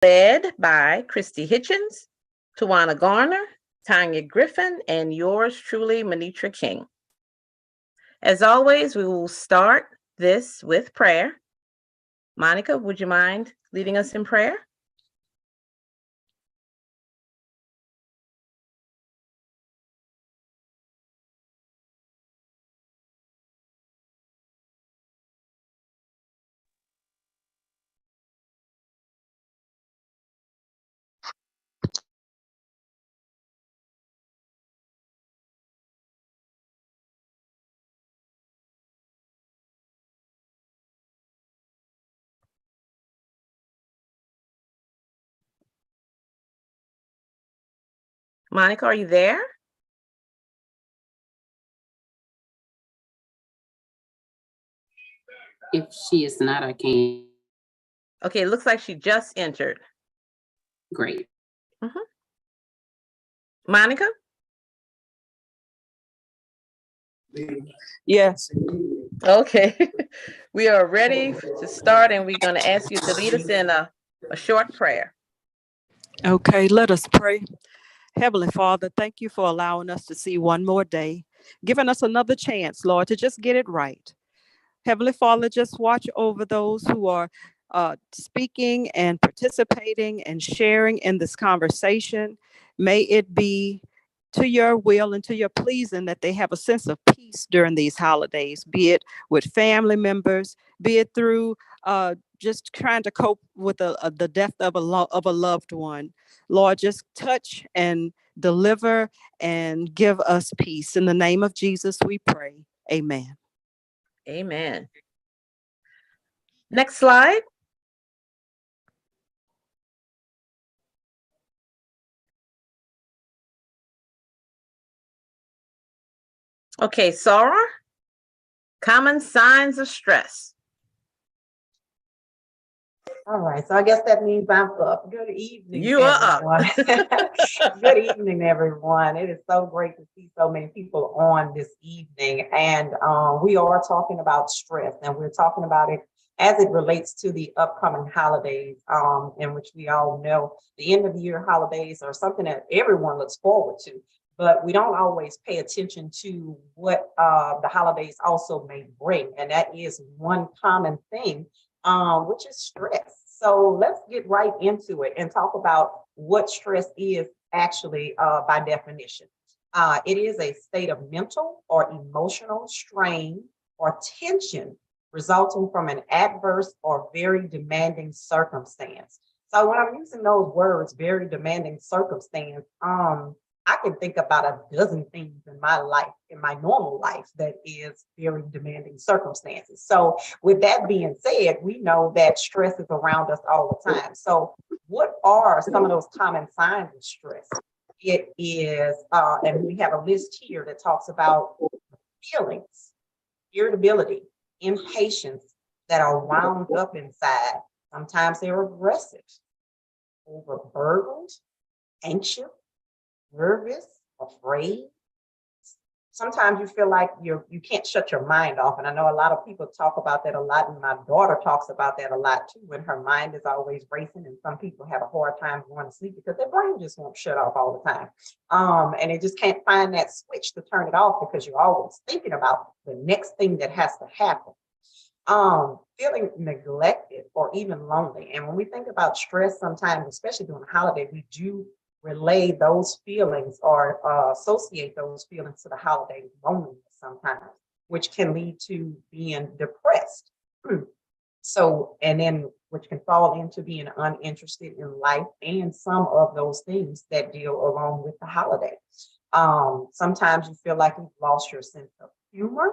led by Christy Hitchens, Tawana Garner, Tanya Griffin, and yours truly, Manitra King. As always, we will start this with prayer. Monica, would you mind leading us in prayer? Monica, are you there? If she is not, I can. Okay, it looks like she just entered. Great. Monica? Yes. Okay, we are ready to start, and we're going to ask you to lead us in a short prayer. Okay, let us pray. Heavenly Father, thank you for allowing us to see one more day, giving us another chance, Lord, to just get it right. Heavenly Father, just watch over those who are speaking and participating and sharing in this conversation. May it be to your will and to your pleasing that they have a sense of peace during these holidays, be it with family members, be it through just trying to cope with the death of a loved one. Lord, just touch and deliver and give us peace. In the name of Jesus, we pray. Amen. Amen. Next slide. Okay, Sarah, common signs of stress. All right, so I guess that means I'm up. Good evening, You are everyone. Good evening, everyone. It is so great to see so many people on this evening. And we are talking about stress, and we're talking about it as it relates to the upcoming holidays, in which we all know the end of the year holidays are something that everyone looks forward to. But we don't always pay attention to what the holidays also may bring. And that is one common thing, which is stress. So let's get right into it and talk about what stress is actually by definition. It is a state of mental or emotional strain or tension resulting from an adverse or very demanding circumstance. So when I'm using those words, very demanding circumstance, I can think about a dozen things in my life, in my normal life, that is very demanding circumstances. So with that being said, we know that stress is around us all the time. So what are some of those common signs of stress? It is, and we have a list here that talks about feelings, irritability, impatience that are wound up inside. Sometimes they're aggressive, overburdened, anxious, nervous, afraid. Sometimes you feel like you can't shut your mind off. And I know a lot of people talk about that a lot. And my daughter talks about that a lot too, when her mind is always racing. And some people have a hard time going to sleep because their brain just won't shut off all the time. And it just can't find that switch to turn it off because you're always thinking about the next thing that has to happen. Feeling neglected or even lonely. And when we think about stress, sometimes, especially during the holiday, we do relay those feelings or associate those feelings to the holiday loneliness sometimes, which can lead to being depressed. So, and then which can fall into being uninterested in life and some of those things that deal along with the holiday. Sometimes you feel like you've lost your sense of humor.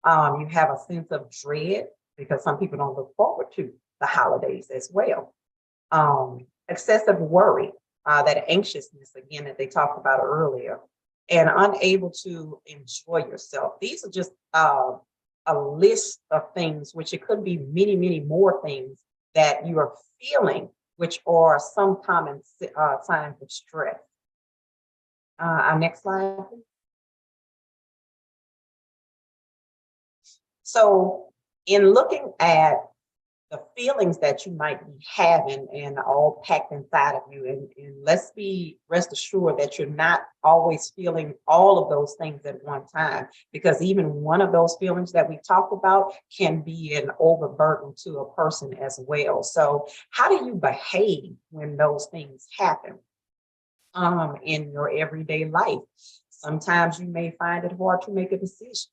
You have a sense of dread because some people don't look forward to the holidays as well. Excessive worry, that anxiousness, again, that they talked about earlier, and unable to enjoy yourself. These are just a list of things, which it could be many, many more things that you are feeling, which are some common signs of stress. Our next slide, please. So in looking at the feelings that you might be having and all packed inside of you. And let's be rest assured that you're not always feeling all of those things at one time, because even one of those feelings that we talked about can be an overburden to a person as well. So how do you behave when those things happen in your everyday life? Sometimes you may find it hard to make a decision.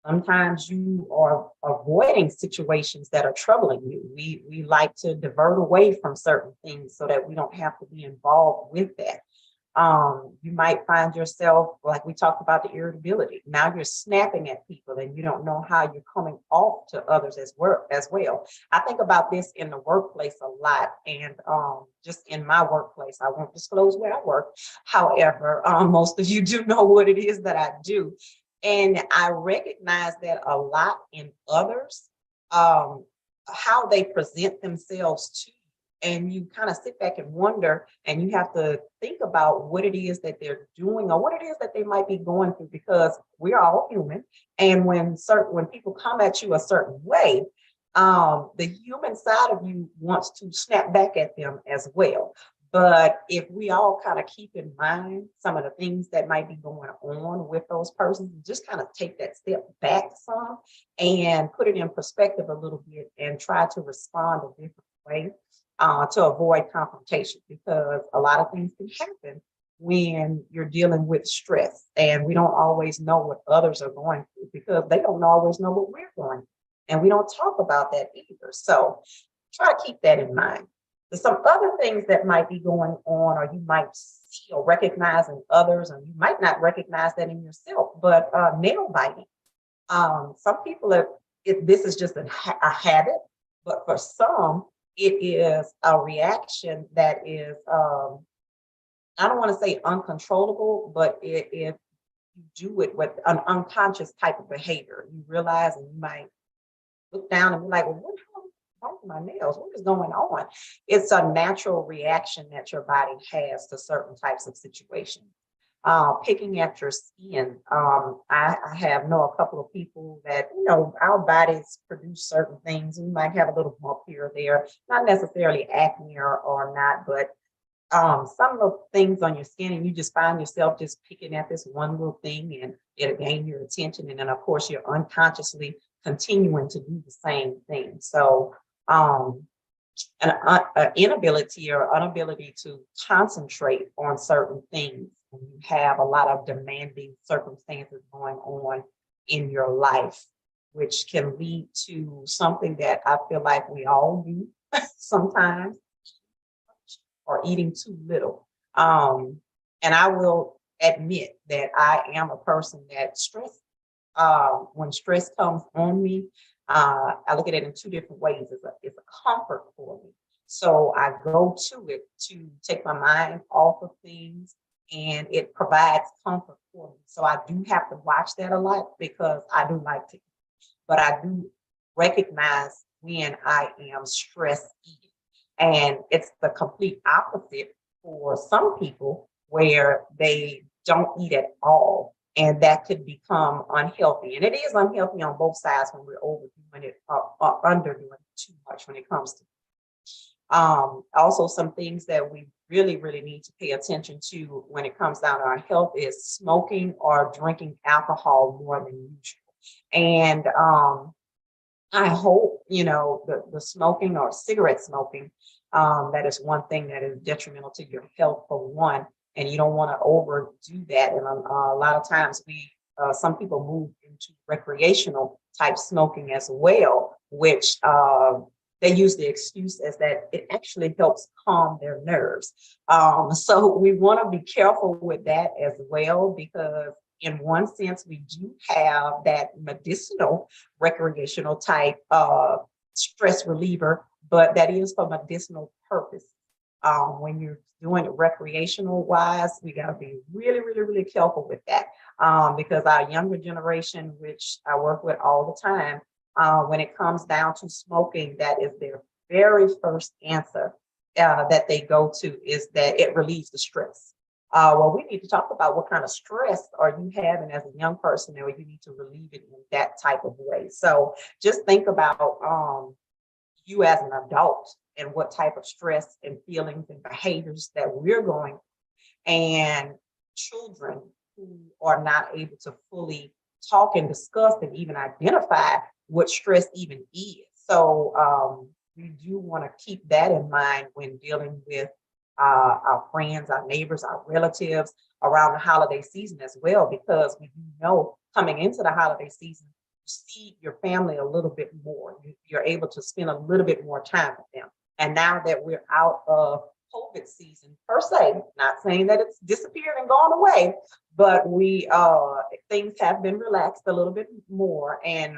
Sometimes you are avoiding situations that are troubling you. We like to divert away from certain things so that we don't have to be involved with that. You might find yourself, like we talked about, the irritability. Now you're snapping at people and you don't know how you're coming off to others as well. I think about this in the workplace a lot, and just in my workplace. I won't disclose where I work. However, most of you do know what it is that I do. And I recognize that a lot in others, how they present themselves to you. And you kind of sit back and wonder, and you have to think about what it is that they're doing or what it is that they might be going through, because we're all human. And when people come at you a certain way, the human side of you wants to snap back at them as well. But if we all kind of keep in mind some of the things that might be going on with those persons, just kind of take that step back some and put it in perspective a little bit and try to respond a different way to avoid confrontation, because a lot of things can happen when you're dealing with stress, and we don't always know what others are going through because they don't always know what we're going through. And we don't talk about that either. So try to keep that in mind. There's some other things that might be going on, or you might see or recognize in others, and you might not recognize that in yourself, but nail biting. Some people this is just a habit, but for some, it is a reaction that is, I don't want to say uncontrollable, but if you do it with an unconscious type of behavior, you realize, and you might look down and be like, well, what are my nails? What is going on? It's a natural reaction that your body has to certain types of situations. Picking at your skin. I know a couple of people that, our bodies produce certain things. We might have a little bump here or there, not necessarily acne or not, but some of the things on your skin, and you just find yourself just picking at this one little thing, and it'll gain your attention. And then of course you're unconsciously continuing to do the same thing. So an inability or inability to concentrate on certain things when you have a lot of demanding circumstances going on in your life, which can lead to something that I feel like we all do sometimes, or eating too little. And I will admit that I am a person that when stress comes on me, I look at it in two different ways. It's a comfort for me. So I go to it to take my mind off of things, and it provides comfort for me. So I do have to watch that a lot because I do like to eat, but I do recognize when I am stress eating. And it's the complete opposite for some people, where they don't eat at all. And that could become unhealthy. And it is unhealthy on both sides when we're overdoing it or underdoing it too much when it comes to also some things that we really, really need to pay attention to when it comes down to our health is smoking or drinking alcohol more than usual. And I hope, the smoking or cigarette smoking, that is one thing that is detrimental to your health for one, and you don't want to overdo that. And a lot of times some people move into recreational type smoking as well, which they use the excuse as that it actually helps calm their nerves. So we want to be careful with that as well, because in one sense, we do have that medicinal recreational type stress reliever, but that is for medicinal purpose. When you're doing it recreational wise, we got to be really, really, really careful with that, because our younger generation, which I work with all the time, when it comes down to smoking, that is their very first answer that they go to, is that it relieves the stress. Well, we need to talk about what kind of stress are you having as a young person, and you need to relieve it in that type of way. So just think about you as an adult and what type of stress and feelings and behaviors that we're going through, and children who are not able to fully talk and discuss and even identify what stress even is. So we do want to keep that in mind when dealing with our friends, our neighbors, our relatives around the holiday season as well, because we do know coming into the holiday season, you see your family a little bit more. You're able to spend a little bit more time with them. And now that we're out of COVID season per se, not saying that it's disappeared and gone away, but things have been relaxed a little bit more, and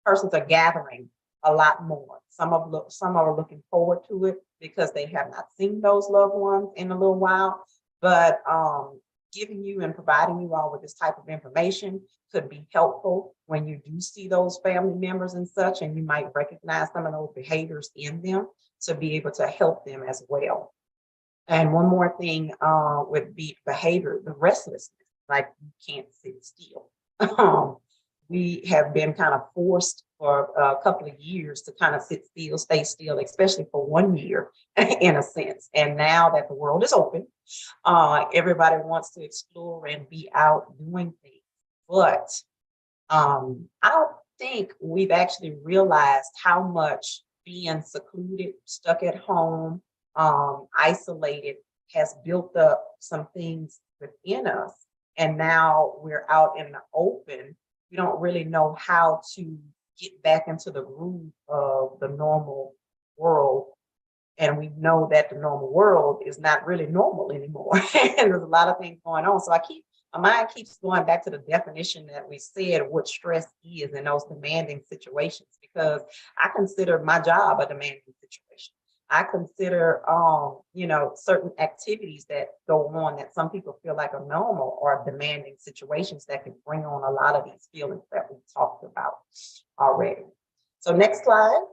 persons are gathering a lot more. Some are looking forward to it because they have not seen those loved ones in a little while. But giving you and providing you all with this type of information could be helpful when you do see those family members and such, and you might recognize some of those behaviors in them to be able to help them as well. And one more thing would be behavior, the restlessness, like you can't sit still. We have been kind of forced for a couple of years to kind of sit still, stay still, especially for 1 year in a sense. And now that the world is open, everybody wants to explore and be out doing things. But I don't think we've actually realized how much being secluded, stuck at home, isolated has built up some things within us. And now we're out in the open. We don't really know how to get back into the groove of the normal world. And we know that the normal world is not really normal anymore. And there's a lot of things going on. So my mind keeps going back to the definition that we said, what stress is in those demanding situations, because I consider my job a demanding situation. I consider, certain activities that go on that some people feel like are normal or demanding situations that can bring on a lot of these feelings that we talked about already. So next slide.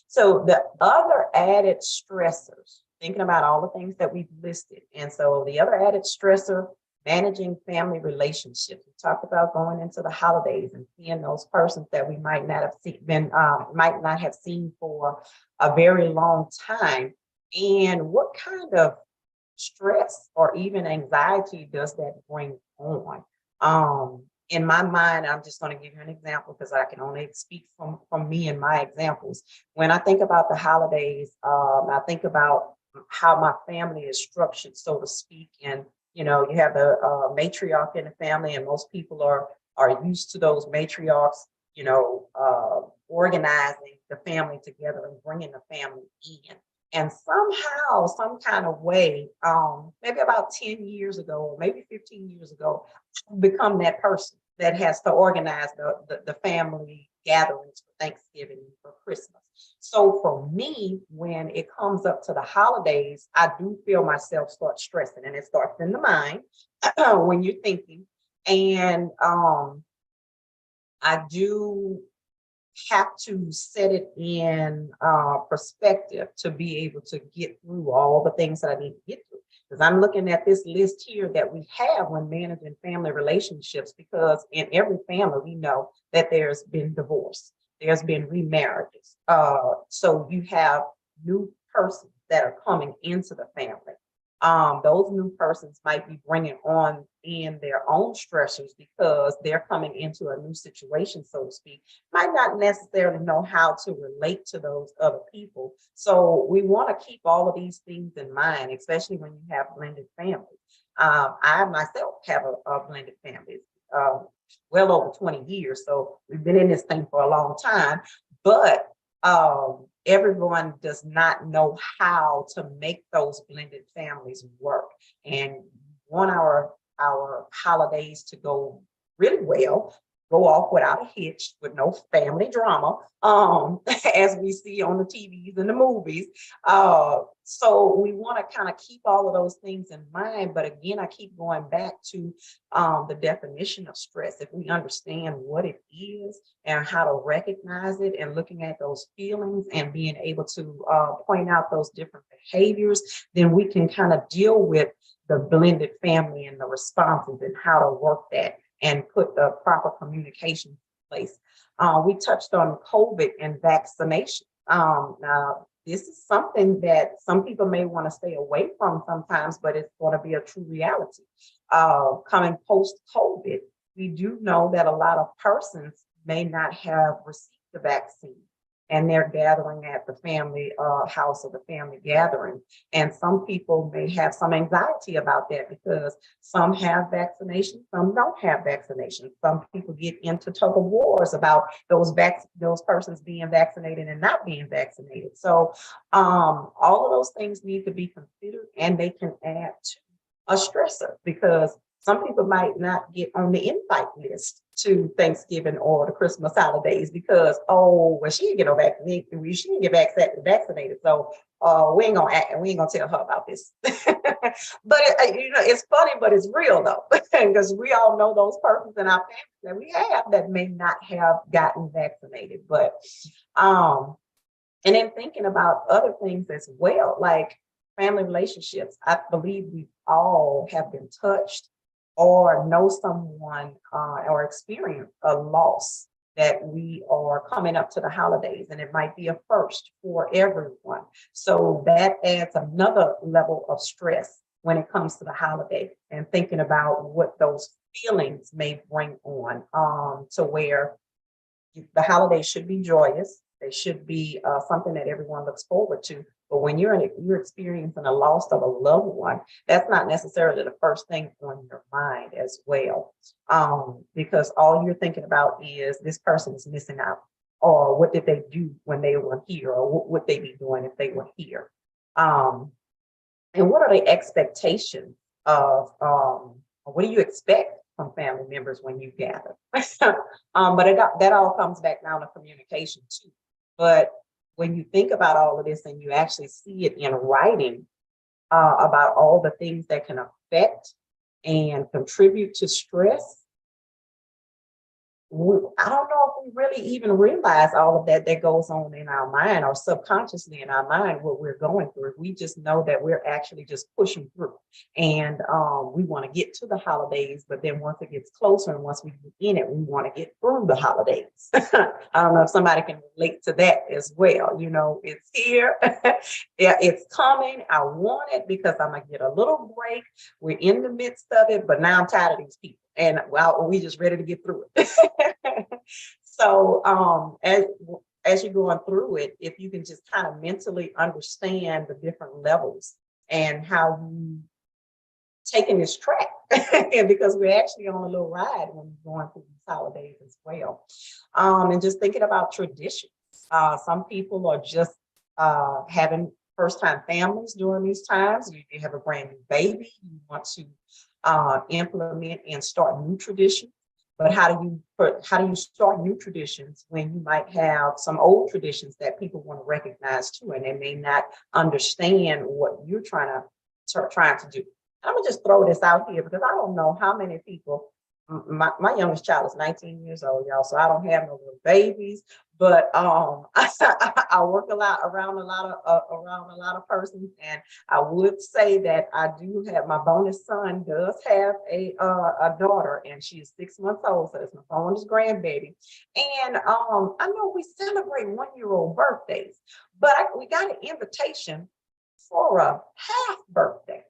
So the other added stressors, thinking about all the things that we've listed. And so the other added stressor, managing family relationships. We talked about going into the holidays and seeing those persons that we might not have seen for a very long time. And what kind of stress or even anxiety does that bring on? In my mind, I'm just going to give you an example because I can only speak from me and my examples. When I think about the holidays, I think about how my family is structured, so to speak, and you have the matriarch in the family, and most people are used to those matriarchs, organizing the family together and bringing the family in. And somehow, some kind of way, maybe about 10 years ago, or maybe 15 years ago, I've become that person that has to organize the family gatherings for Thanksgiving, for Christmas. So for me, when it comes up to the holidays, I do feel myself start stressing, and it starts in the mind when you're thinking. And I do have to set it in perspective to be able to get through all the things that I need to get through. Because I'm looking at this list here that we have when managing family relationships, because in every family, we know that there's been divorce. There's been remarriages. So you have new persons that are coming into the family. Those new persons might be bringing on in their own stressors because they're coming into a new situation, so to speak, might not necessarily know how to relate to those other people. So we want to keep all of these things in mind, especially when you have blended families. I myself have a blended family. Well over 20 years. So we've been in this thing for a long time, but everyone does not know how to make those blended families work. And we want our holidays to go really well, go off without a hitch, with no family drama, as we see on the TVs and the movies. So we want to kind of keep all of those things in mind. But again, I keep going back to the definition of stress. If we understand what it is and how to recognize it, and looking at those feelings and being able to point out those different behaviors, then we can kind of deal with the blended family and the responses and how to work that and put the proper communication in place. We touched on COVID and vaccination. Now, this is something that some people may want to stay away from sometimes, but it's going to be a true reality. Coming post-COVID, we do know that a lot of persons may not have received the vaccine, and they're gathering at the family house or the family gathering. And some people may have some anxiety about that because some have vaccination, some don't have vaccination. Some people get into tug of wars about those persons being vaccinated and not being vaccinated. So all of those things need to be considered, and they can add to a stressor because some people might not get on the invite list to Thanksgiving or the Christmas holidays because, oh, well, she didn't get no vaccine, she didn't get vaccinated, so we ain't gonna tell her about this. But it's funny, but it's real though, because we all know those persons in our family that we have that may not have gotten vaccinated. But and then thinking about other things as well, like family relationships. I believe we all have been touched or know someone or experience a loss that we are coming up to the holidays, and it might be a first for everyone. So that adds another level of stress when it comes to the holiday and thinking about what those feelings may bring on to where the holidays should be joyous. They should be something that everyone looks forward to. But when you're experiencing a loss of a loved one, that's not necessarily the first thing on your mind as well, because all you're thinking about is this person is missing out, or what did they do when they were here, or what would they be doing if they were here, and what are the expectations of what do you expect from family members when you gather? But that all comes back down to communication too. But when you think about all of this and you actually see it in writing about all the things that can affect and contribute to stress, I don't know if we really even realize all of that goes on in our mind or subconsciously in our mind what we're going through. We just know that we're actually just pushing through, and we want to get to the holidays, but then once it gets closer and once we get in it, we want to get through the holidays. I don't know if somebody can relate to that as well. You know, it's here, yeah, it's coming. I want it because I'm gonna get a little break. We're in the midst of it, but now I'm tired of these people. And well, we just ready to get through it. So as you're going through it, if you can just kind of mentally understand the different levels and how you taking this track, and because we're actually on a little ride when we're going through these holidays as well. And just thinking about traditions. Some people are just having first-time families during these times. You have a brand new baby. You want to implement and start new traditions. But how do you start new traditions when you might have some old traditions that people want to recognize too, and they may not understand what you're trying to do? I'm gonna just throw this out here because I don't know how many people. My youngest child is 19 years old, y'all, so I don't have no little babies. But I work a lot around a lot of persons, and I would say that I do have my bonus son does have a daughter, and she is 6 months old, so it's my bonus grandbaby. And I know we celebrate 1-year-old birthdays, but we got an invitation for a half birthday.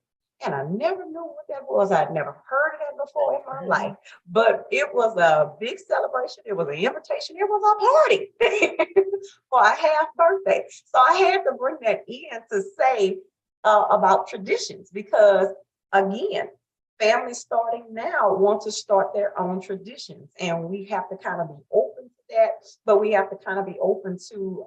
And I never knew what that was. I'd never heard of that before in my life, but it was a big celebration. It was an invitation. It was a party for a half birthday. So I had to bring that in to say about traditions, because again, families starting now want to start their own traditions, and we have to kind of be open to that, but we have to kind of be open to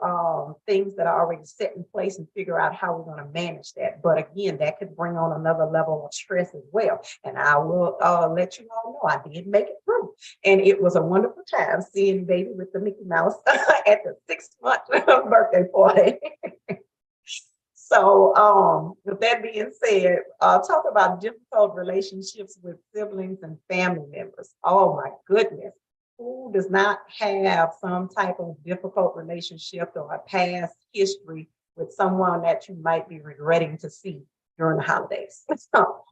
things that are already set in place and figure out how we're going to manage that. But again, that could bring on another level of stress as well. And I will let you all know I did make it through, and it was a wonderful time seeing baby with the Mickey Mouse at the 6-month birthday party. So with that being said, talk about difficult relationships with siblings and family members. Oh my goodness. Who does not have some type of difficult relationship or a past history with someone that you might be regretting to see during the holidays.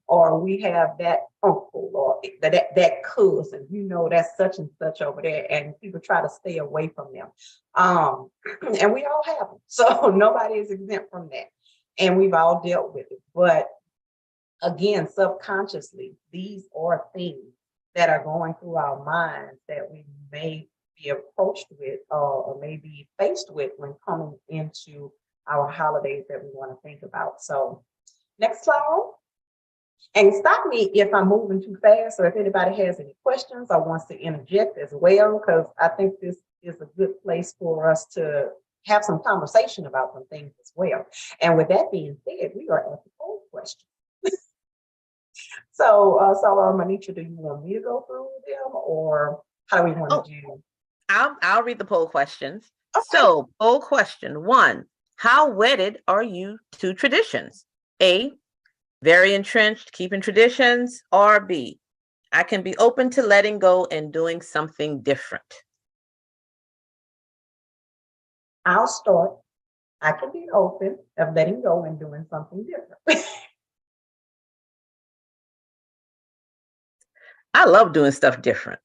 Or we have that uncle or that cousin, that's such and such over there, and people try to stay away from them. And we all have them. So nobody is exempt from that. And we've all dealt with it. But again, subconsciously, these are things that are going through our minds that we may be approached with or may be faced with when coming into our holidays that we want to think about. So next slide. And stop me if I'm moving too fast or if anybody has any questions or wants to interject as well, because I think this is a good place for us to have some conversation about some things as well. And with that being said, we are at the poll question. So, Manitra, do you want me to go through them or how do we want to do? I'll read the poll questions. Okay. So, poll question 1, how wedded are you to traditions? A, very entrenched, keeping traditions, or B, I can be open to letting go and doing something different. I'll start. I can be open of letting go and doing something different. I love doing stuff different,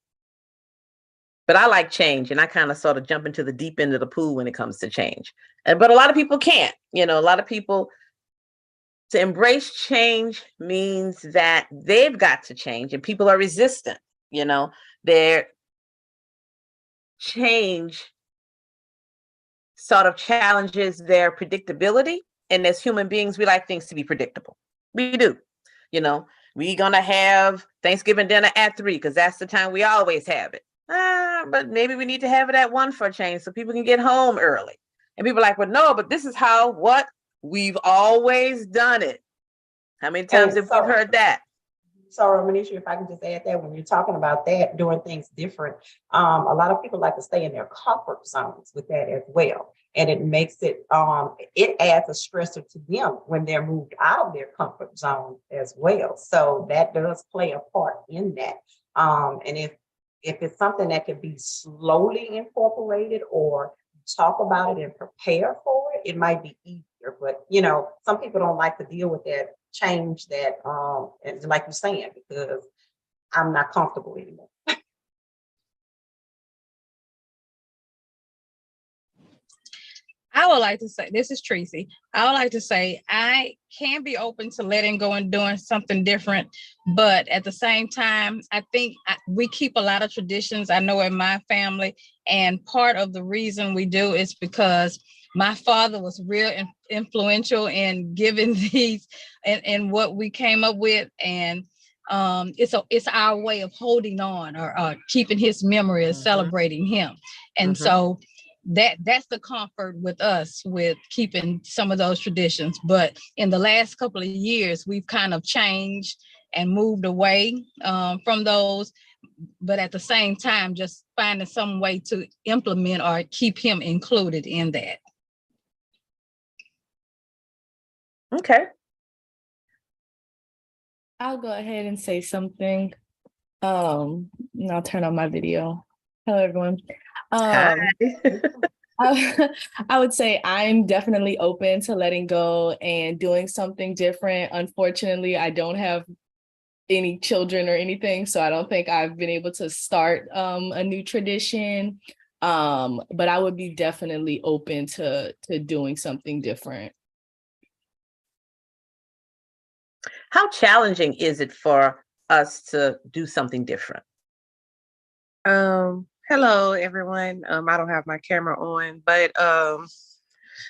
but I like change, and I kind of sort of jump into the deep end of the pool when it comes to change. But a lot of people can't. A lot of people, to embrace change means that they've got to change, and people are resistant. Their change sort of challenges their predictability. And as human beings, we like things to be predictable. We do. We're going to have Thanksgiving dinner at 3 because that's the time we always have it. But maybe we need to have it at 1 for a change so people can get home early. And people are like, well, no, but this is what we've always done it. How many times have we heard that? So, Manisha, if I can just add that, when you're talking about that, doing things different, a lot of people like to stay in their comfort zones with that as well. And it makes it, it adds a stressor to them when they're moved out of their comfort zone as well. So that does play a part in that. And if it's something that can be slowly incorporated or talk about it and prepare for it, it might be easier. But, some people don't like to deal with that change that, and like you're saying, because I'm not comfortable anymore. I would like to say, this is Tracy. I would like to say I can be open to letting go and doing something different, but at the same time, I think we keep a lot of traditions. I know in my family, and part of the reason we do is because my father was real influential in giving these and what we came up with, and it's our way of holding on or keeping his memory and celebrating him, and so that's the comfort with us with keeping some of those traditions. But in the last couple of years, we've kind of changed and moved away from those, but at the same time, just finding some way to implement or keep him included in that. Okay. I'll go ahead and say something. And I'll turn on my video. Hello, everyone. Hi. I would say I'm definitely open to letting go and doing something different. Unfortunately, I don't have any children or anything, so I don't think I've been able to start a new tradition. But I would be definitely open to doing something different. How challenging is it for us to do something different? Hello, everyone. I don't have my camera on, but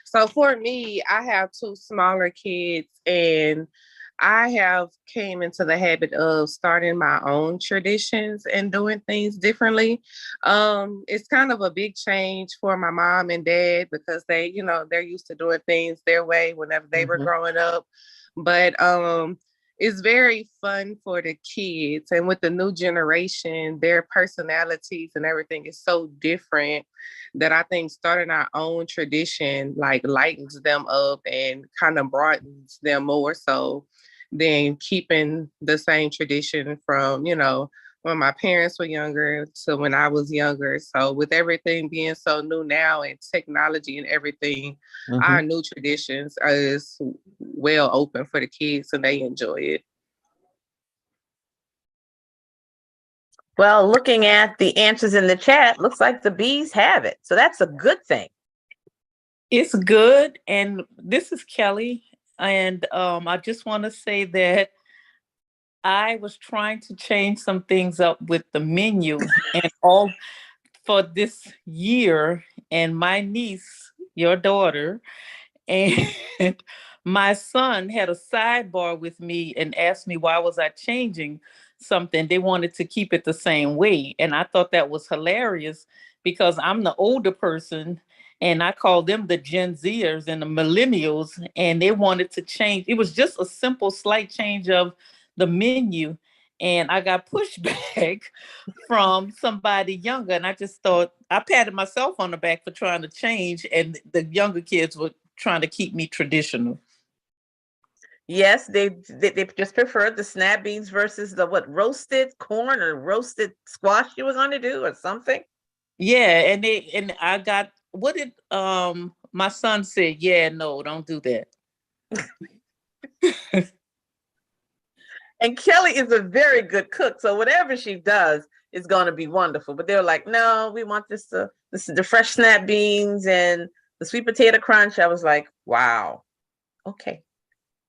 so for me, I have 2 smaller kids, and I have came into the habit of starting my own traditions and doing things differently. It's kind of a big change for my mom and dad because they're used to doing things their way whenever they were growing up. But it's very fun for the kids, and with the new generation, their personalities and everything is so different that I think starting our own tradition lightens them up and kind of broadens them more so than keeping the same tradition from when my parents were younger to when I was younger. So with everything being so new now and technology and everything, our new traditions is well open for the kids and they enjoy it. Well, looking at the answers in the chat, looks like the bees have it. So that's a good thing. It's good. And this is Kelly. And I just want to say that I was trying to change some things up with the menu and all for this year. And my niece, your daughter, and my son had a sidebar with me and asked me why was I changing something. They wanted to keep it the same way. And I thought that was hilarious because I'm the older person and I call them the Gen Zers and the millennials, and they wanted to change. It was just a simple, slight change of the menu. And I got pushback from somebody younger. And I just thought, I patted myself on the back for trying to change. And the younger kids were trying to keep me traditional. Yes, they just preferred the snap beans versus the roasted corn or roasted squash you were going to do or something. Yeah, and I got what did my son said, yeah, no, don't do that. And Kelly is a very good cook, so whatever she does is going to be wonderful. But they're like, no, we want this is the fresh snap beans and the sweet potato crunch. I was like, wow, okay.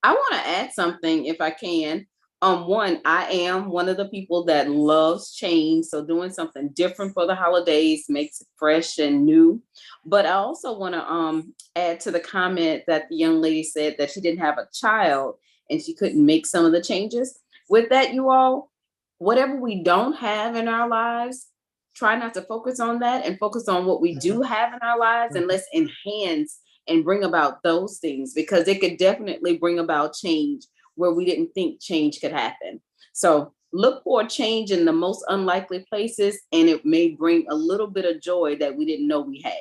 I want to add something if I can. One, I am one of the people that loves change. So doing something different for the holidays makes it fresh and new. But I also want to add to the comment that the young lady said that she didn't have a child and she couldn't make some of the changes. With that, you all, whatever we don't have in our lives, try not to focus on that and focus on what we do have in our lives, and let's enhance and bring about those things, because it could definitely bring about change where we didn't think change could happen. So look for a change in the most unlikely places, and it may bring a little bit of joy that we didn't know we had.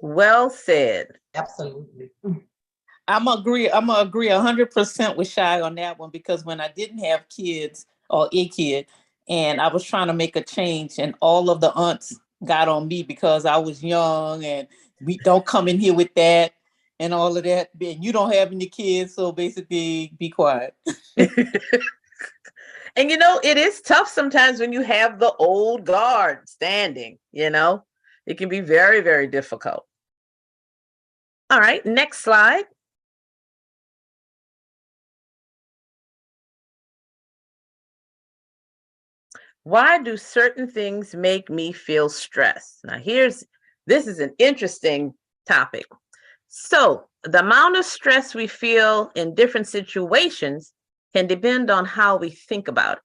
Well said. Absolutely. I'm gonna agree 100% with Shy on that one, because when I didn't have kids or a kid and I was trying to make a change, and all of the aunts got on me because I was young and we don't come in here with that and all of that. And you don't have any kids, so basically be quiet. And it is tough sometimes when you have the old guard standing, it can be very, very difficult. All right, next slide. Why do certain things make me feel stressed? Now, this is an interesting topic. So the amount of stress we feel in different situations can depend on how we think about it.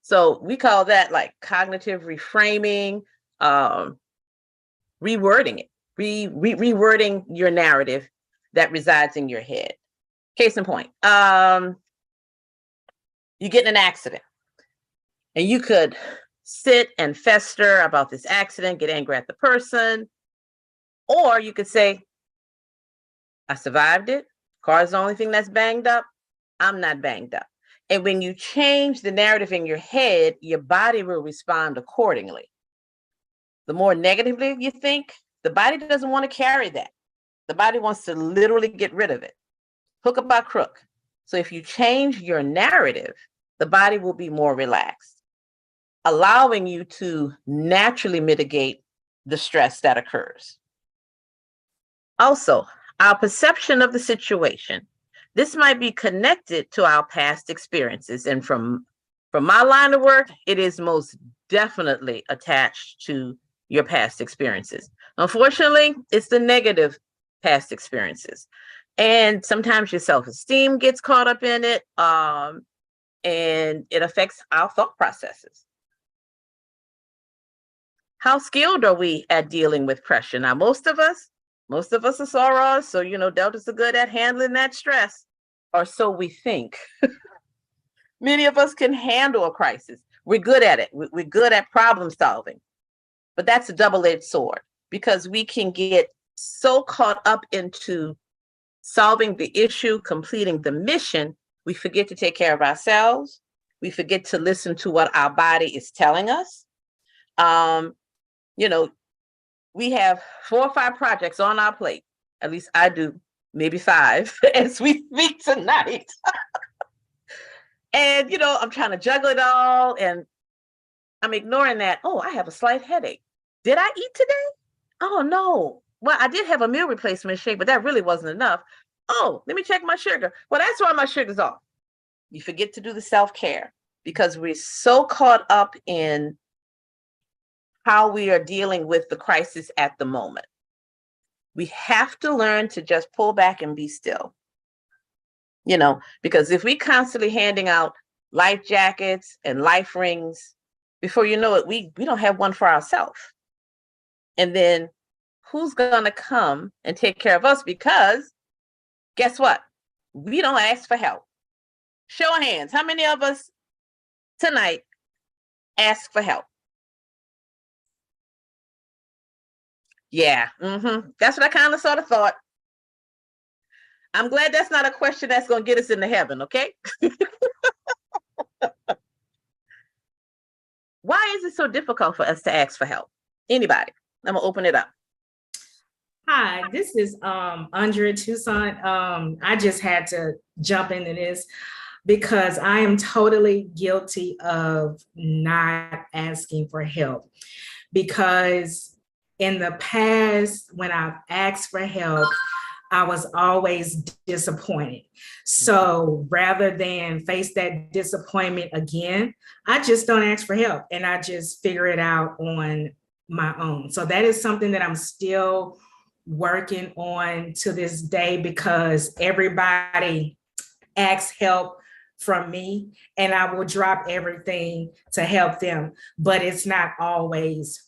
So we call that like cognitive reframing, rewording it, rewording your narrative that resides in your head. Case in point, you get in an accident. And you could sit and fester about this accident, get angry at the person, or you could say, I survived it. Car's the only thing that's banged up. I'm not banged up. And when you change the narrative in your head, your body will respond accordingly. The more negatively you think, the body doesn't want to carry that. The body wants to literally get rid of it. Hook or by crook. So if you change your narrative, the body will be more relaxed, allowing you to naturally mitigate the stress that occurs. Also, our perception of the situation. This might be connected to our past experiences. And from my line of work, it is most definitely attached to your past experiences. Unfortunately, it's the negative past experiences. And sometimes your self-esteem gets caught up in it, and it affects our thought processes. How skilled are we at dealing with pressure? Now, most of us are Soros, so Deltas are good at handling that stress, or so we think. Many of us can handle a crisis. We're good at it. We're good at problem solving. But that's a double-edged sword, because we can get so caught up into solving the issue, completing the mission, we forget to take care of ourselves. We forget to listen to what our body is telling us. You know, we have 4 or 5 projects on our plate. At least I do, maybe 5 as we speak tonight. And, you know, I'm trying to juggle it all and I'm ignoring that. Oh, I have a slight headache. Did I eat today? Oh, no. Well, I did have a meal replacement shake, but that really wasn't enough. Oh, let me check my sugar. Well, that's why my sugar's off. You forget to do the self-care because we're so caught up in how we are dealing with the crisis at the moment. We have to learn to just pull back and be still. You know, because if we constantly handing out life jackets and life rings, before you know it, we don't have one for ourselves. And then who's going to come and take care of us? Because guess what? We don't ask for help. Show of hands. How many of us tonight ask for help? Yeah, that's what I kind of sort of thought. I'm glad that's not a question that's going to get us into heaven, okay? Why is it so difficult for us to ask for help? Anybody? I'm gonna open it up. Hi, this is Andrea Toussaint. I just had to jump into this because I am totally guilty of not asking for help. Because in the past, when I've asked for help, I was always disappointed. So rather than face that disappointment again, I just don't ask for help and I just figure it out on my own. So that is something that I'm still working on to this day because everybody asks help from me and I will drop everything to help them, but it's not always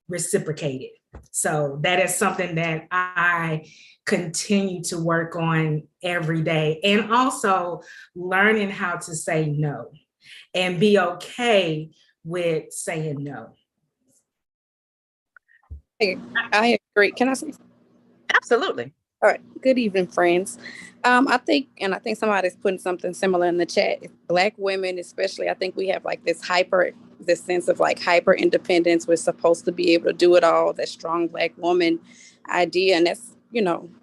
reciprocated. So that is something that I continue to work on every day, and also learning how to say no and be okay with saying no. I agree. Can I say something? Absolutely. All right. Good evening, friends. I think somebody's putting something similar in the chat. Black women, especially, I think we have like this sense of like hyper independence. We're supposed to be able to do it all. That strong Black woman idea, and that's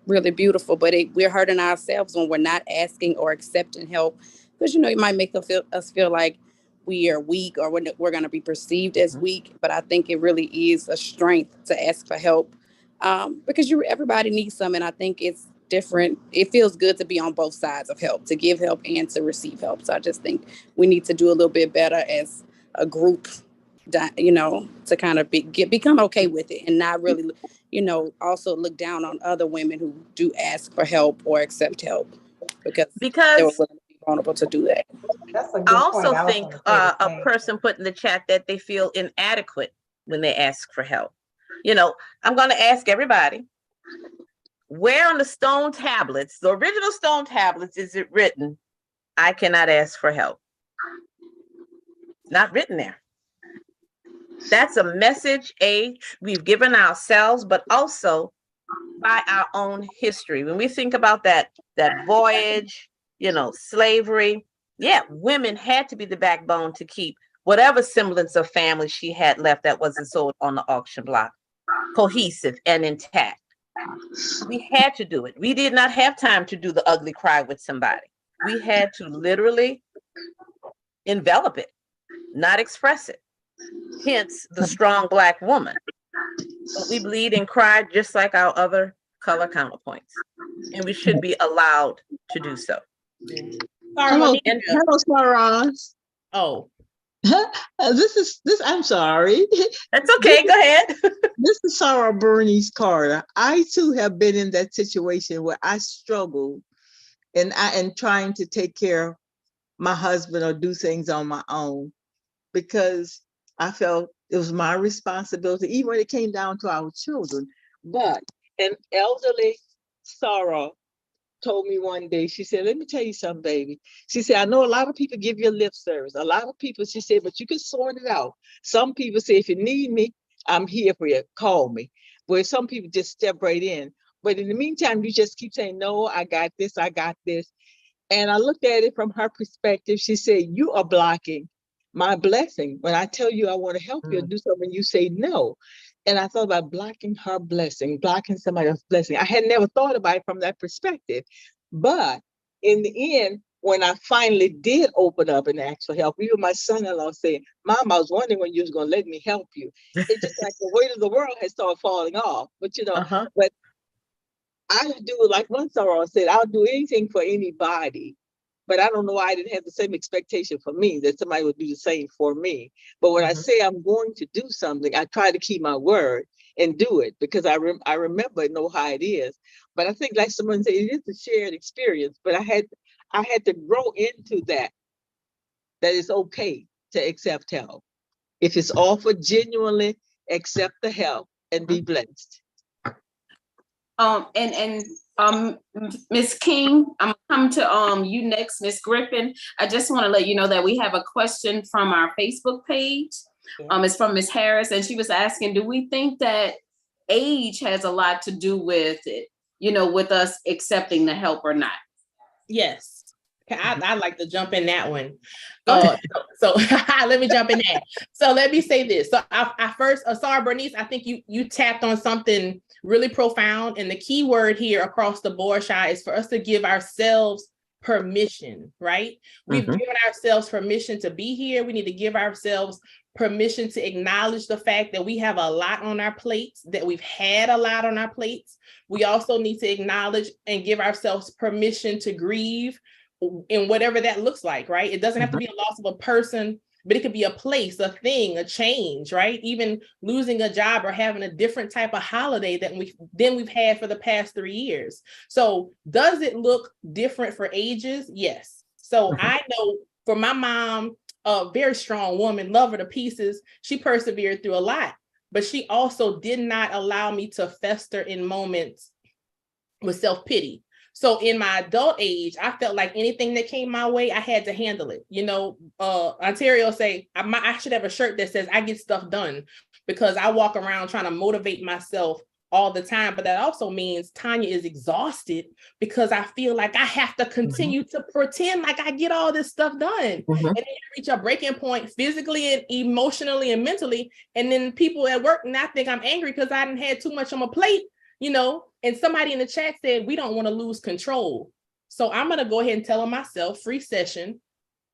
really beautiful. But we're hurting ourselves when we're not asking or accepting help because it might make us feel like we are weak or we're going to be perceived as weak. But I think it really is a strength to ask for help. Because everybody needs some, and I think it's different. It feels good to be on both sides of help, to give help and to receive help. So I just think we need to do a little bit better as a group, to kind of become okay with it and not really, also look down on other women who do ask for help or accept help because they were willing to be vulnerable to do that. I also think a person put in the chat that they feel inadequate when they ask for help. I'm going to ask everybody, where on the stone tablets, the original stone tablets, is it written, I cannot ask for help? Not written there. That's a message we've given ourselves, but also by our own history. When we think about that voyage, slavery, women had to be the backbone to keep whatever semblance of family she had left that wasn't sold on the auction block cohesive and intact. We had to do it. We did not have time to do the ugly cry with somebody. We had to literally envelop it, not express it. Hence the strong Black woman. But we bleed and cry just like our other color counterpoints, and we should be allowed to do so. Hello, Sarah. Oh. I'm sorry. That's okay. Go ahead. This is Sarah Bernice Carter. I too have been in that situation where I struggled and trying to take care of my husband or do things on my own because I felt it was my responsibility, even when it came down to our children. But an elderly Sarah told me one day, she said, let me tell you something, baby. She said, I know a lot of people give you lip service. A lot of people, she said, but you can sort it out. Some people say, if you need me, I'm here for you. Call me. Where some people just step right in. But in the meantime, you just keep saying, no, I got this, I got this. And I looked at it from her perspective. She said, you are blocking my blessing. When I tell you I want to help you do something, you say no. And I thought about blocking her blessing, blocking somebody else's blessing. I had never thought about it from that perspective. But in the end, when I finally did open up and ask for help, even my son-in-law said, Mom, I was wondering when you was going to let me help you. It's just like the weight of the world has started falling off. But, you know, but I do, like one sorrow said, I'll do anything for anybody. But I don't know why I didn't have the same expectation for me, that somebody would do the same for me. But when I say I'm going to do something, I try to keep my word and do it, because I remember and know how it is. But I think, like someone said, it is a shared experience. But I had to grow into that it's okay to accept help. If it's offered, genuinely accept the help and be blessed. Ms. King, I'm gonna come to you next, Ms. Griffin. I just want to let you know that we have a question from our Facebook page. It's from Ms. Harris, and she was asking, do we think that age has a lot to do with it, you know, with us accepting the help or not? Yes. I'd like to jump in that one. So let me jump in that. So let me say this. So I first, Sarah Bernice, I think you tapped on something really profound. And the key word here across the board, Shy, is for us to give ourselves permission, right? We've given ourselves permission to be here. We need to give ourselves permission to acknowledge the fact that we have a lot on our plates, that we've had a lot on our plates. We also need to acknowledge and give ourselves permission to grieve in whatever that looks like, right? It doesn't have to be a loss of a person, but it could be a place, a thing, a change, right? Even losing a job or having a different type of holiday than we've had for the past 3 years. So does it look different for ages? Yes. So I know for my mom, a very strong woman, love her to pieces, she persevered through a lot, but she also did not allow me to fester in moments with self-pity. So in my adult age, I felt like anything that came my way, I had to handle it. You know, Ontario say, I should have a shirt that says I get stuff done, because I walk around trying to motivate myself all the time. But that also means Tanya is exhausted because I feel like I have to continue to pretend like I get all this stuff done. And then you reach a breaking point physically and emotionally and mentally. And then people at work now think I'm angry because I didn't had too much on my plate. You know, and somebody in the chat said, we don't want to lose control. So I'm going to go ahead and tell myself, free session.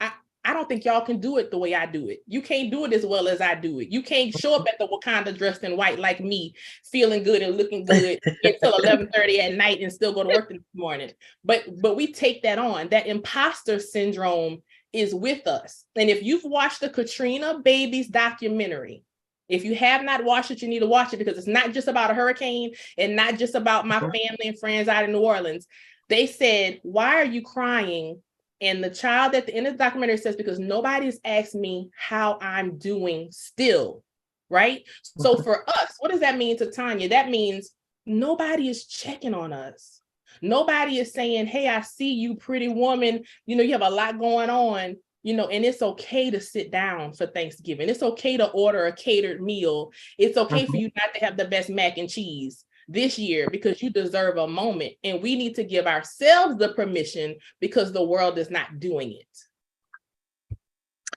I don't think y'all can do it the way I do it. You can't do it as well as I do it. You can't show up at the Wakanda dressed in white like me, feeling good and looking good until 11:30 at night and still go to work this morning. But we take that on. That imposter syndrome is with us. And if you've watched the Katrina Babies documentary, if you have not watched it, you need to watch it, because it's not just about a hurricane and not just about my family and friends out in New Orleans. They said, why are you crying? And the child at the end of the documentary says, because nobody's asked me how I'm doing still, right? So for us, what does that mean to Tanya? That means nobody is checking on us. Nobody is saying, hey, I see you, pretty woman. You know, you have a lot going on. You know, and it's okay to sit down for Thanksgiving. It's okay to order a catered meal. It's okay for you not to have the best mac and cheese this year, because you deserve a moment. And we need to give ourselves the permission, because the world is not doing it.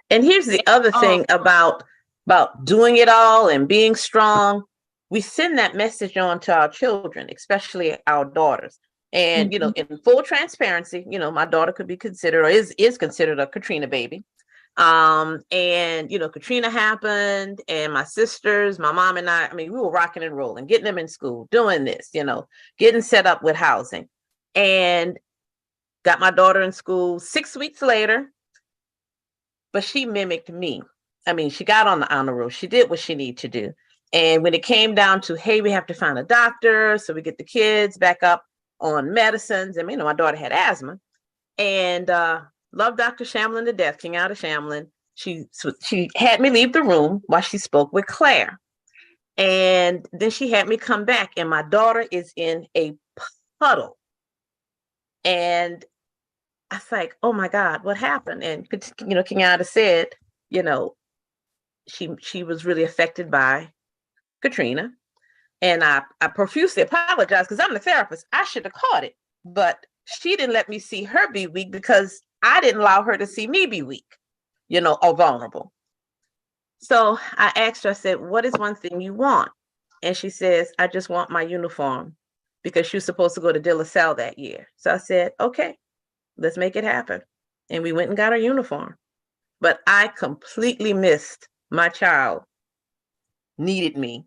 And here's the other thing about doing it all and being strong. We send that message on to our children, especially our daughters. And, you know, in full transparency, you know, my daughter could be considered, or is considered, a Katrina baby. And, you know, Katrina happened, and my sisters, my mom and I mean, we were rocking and rolling, getting them in school, doing this, you know, getting set up with housing, and got my daughter in school 6 weeks later. But she mimicked me. I mean, she got on the honor roll. She did what she needed to do. And when it came down to, hey, we have to find a doctor so we get the kids back up on medicines. I mean, you know, my daughter had asthma, and loved Dr. Shamlin to death, King out of Shamlin. She had me leave the room while she spoke with Claire. And then she had me come back, and my daughter is in a puddle. And I was like, oh my God, what happened? And, you know, Kenyatta said, you know, she was really affected by Katrina. And I profusely apologize, because I'm the therapist. I should have caught it, but she didn't let me see her be weak because I didn't allow her to see me be weak, or vulnerable. So I asked her, I said, what is one thing you want? And she says, I just want my uniform because she was supposed to go to De La Salle that year. So I said, okay, let's make it happen. And we went and got her uniform. But I completely missed my child needed me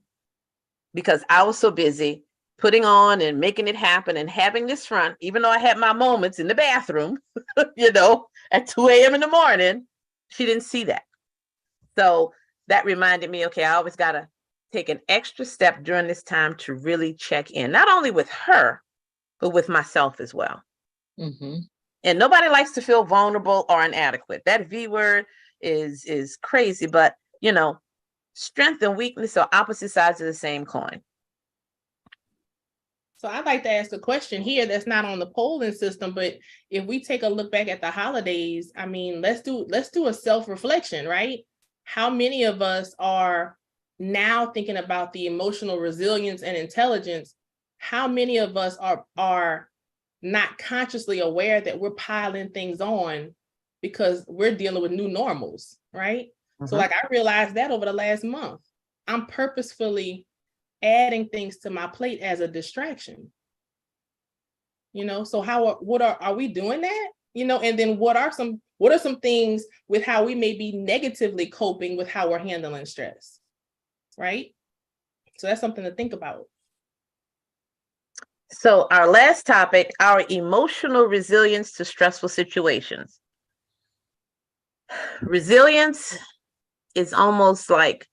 because I was so busy putting on and making it happen and having this front, even though I had my moments in the bathroom, at 2 a.m. in the morning, she didn't see that. So that reminded me, okay, I always got to take an extra step during this time to really check in, not only with her, but with myself as well. Mm-hmm. And nobody likes to feel vulnerable or inadequate. That V word is crazy, but strength and weakness are opposite sides of the same coin. So I'd like to ask a question here that's not on the polling system, but if we take a look back at the holidays, I mean, let's do a self-reflection, right? How many of us are now thinking about the emotional resilience and intelligence? How many of us are not consciously aware that we're piling things on because we're dealing with new normals, right? Mm-hmm. So like I realized that over the last month, I'm purposefully adding things to my plate as a distraction. So are we doing that? And then what are some things with how we may be negatively coping with how we're handling stress, right? So that's something to think about. So our last topic, our emotional resilience to stressful situations. Resilience is almost like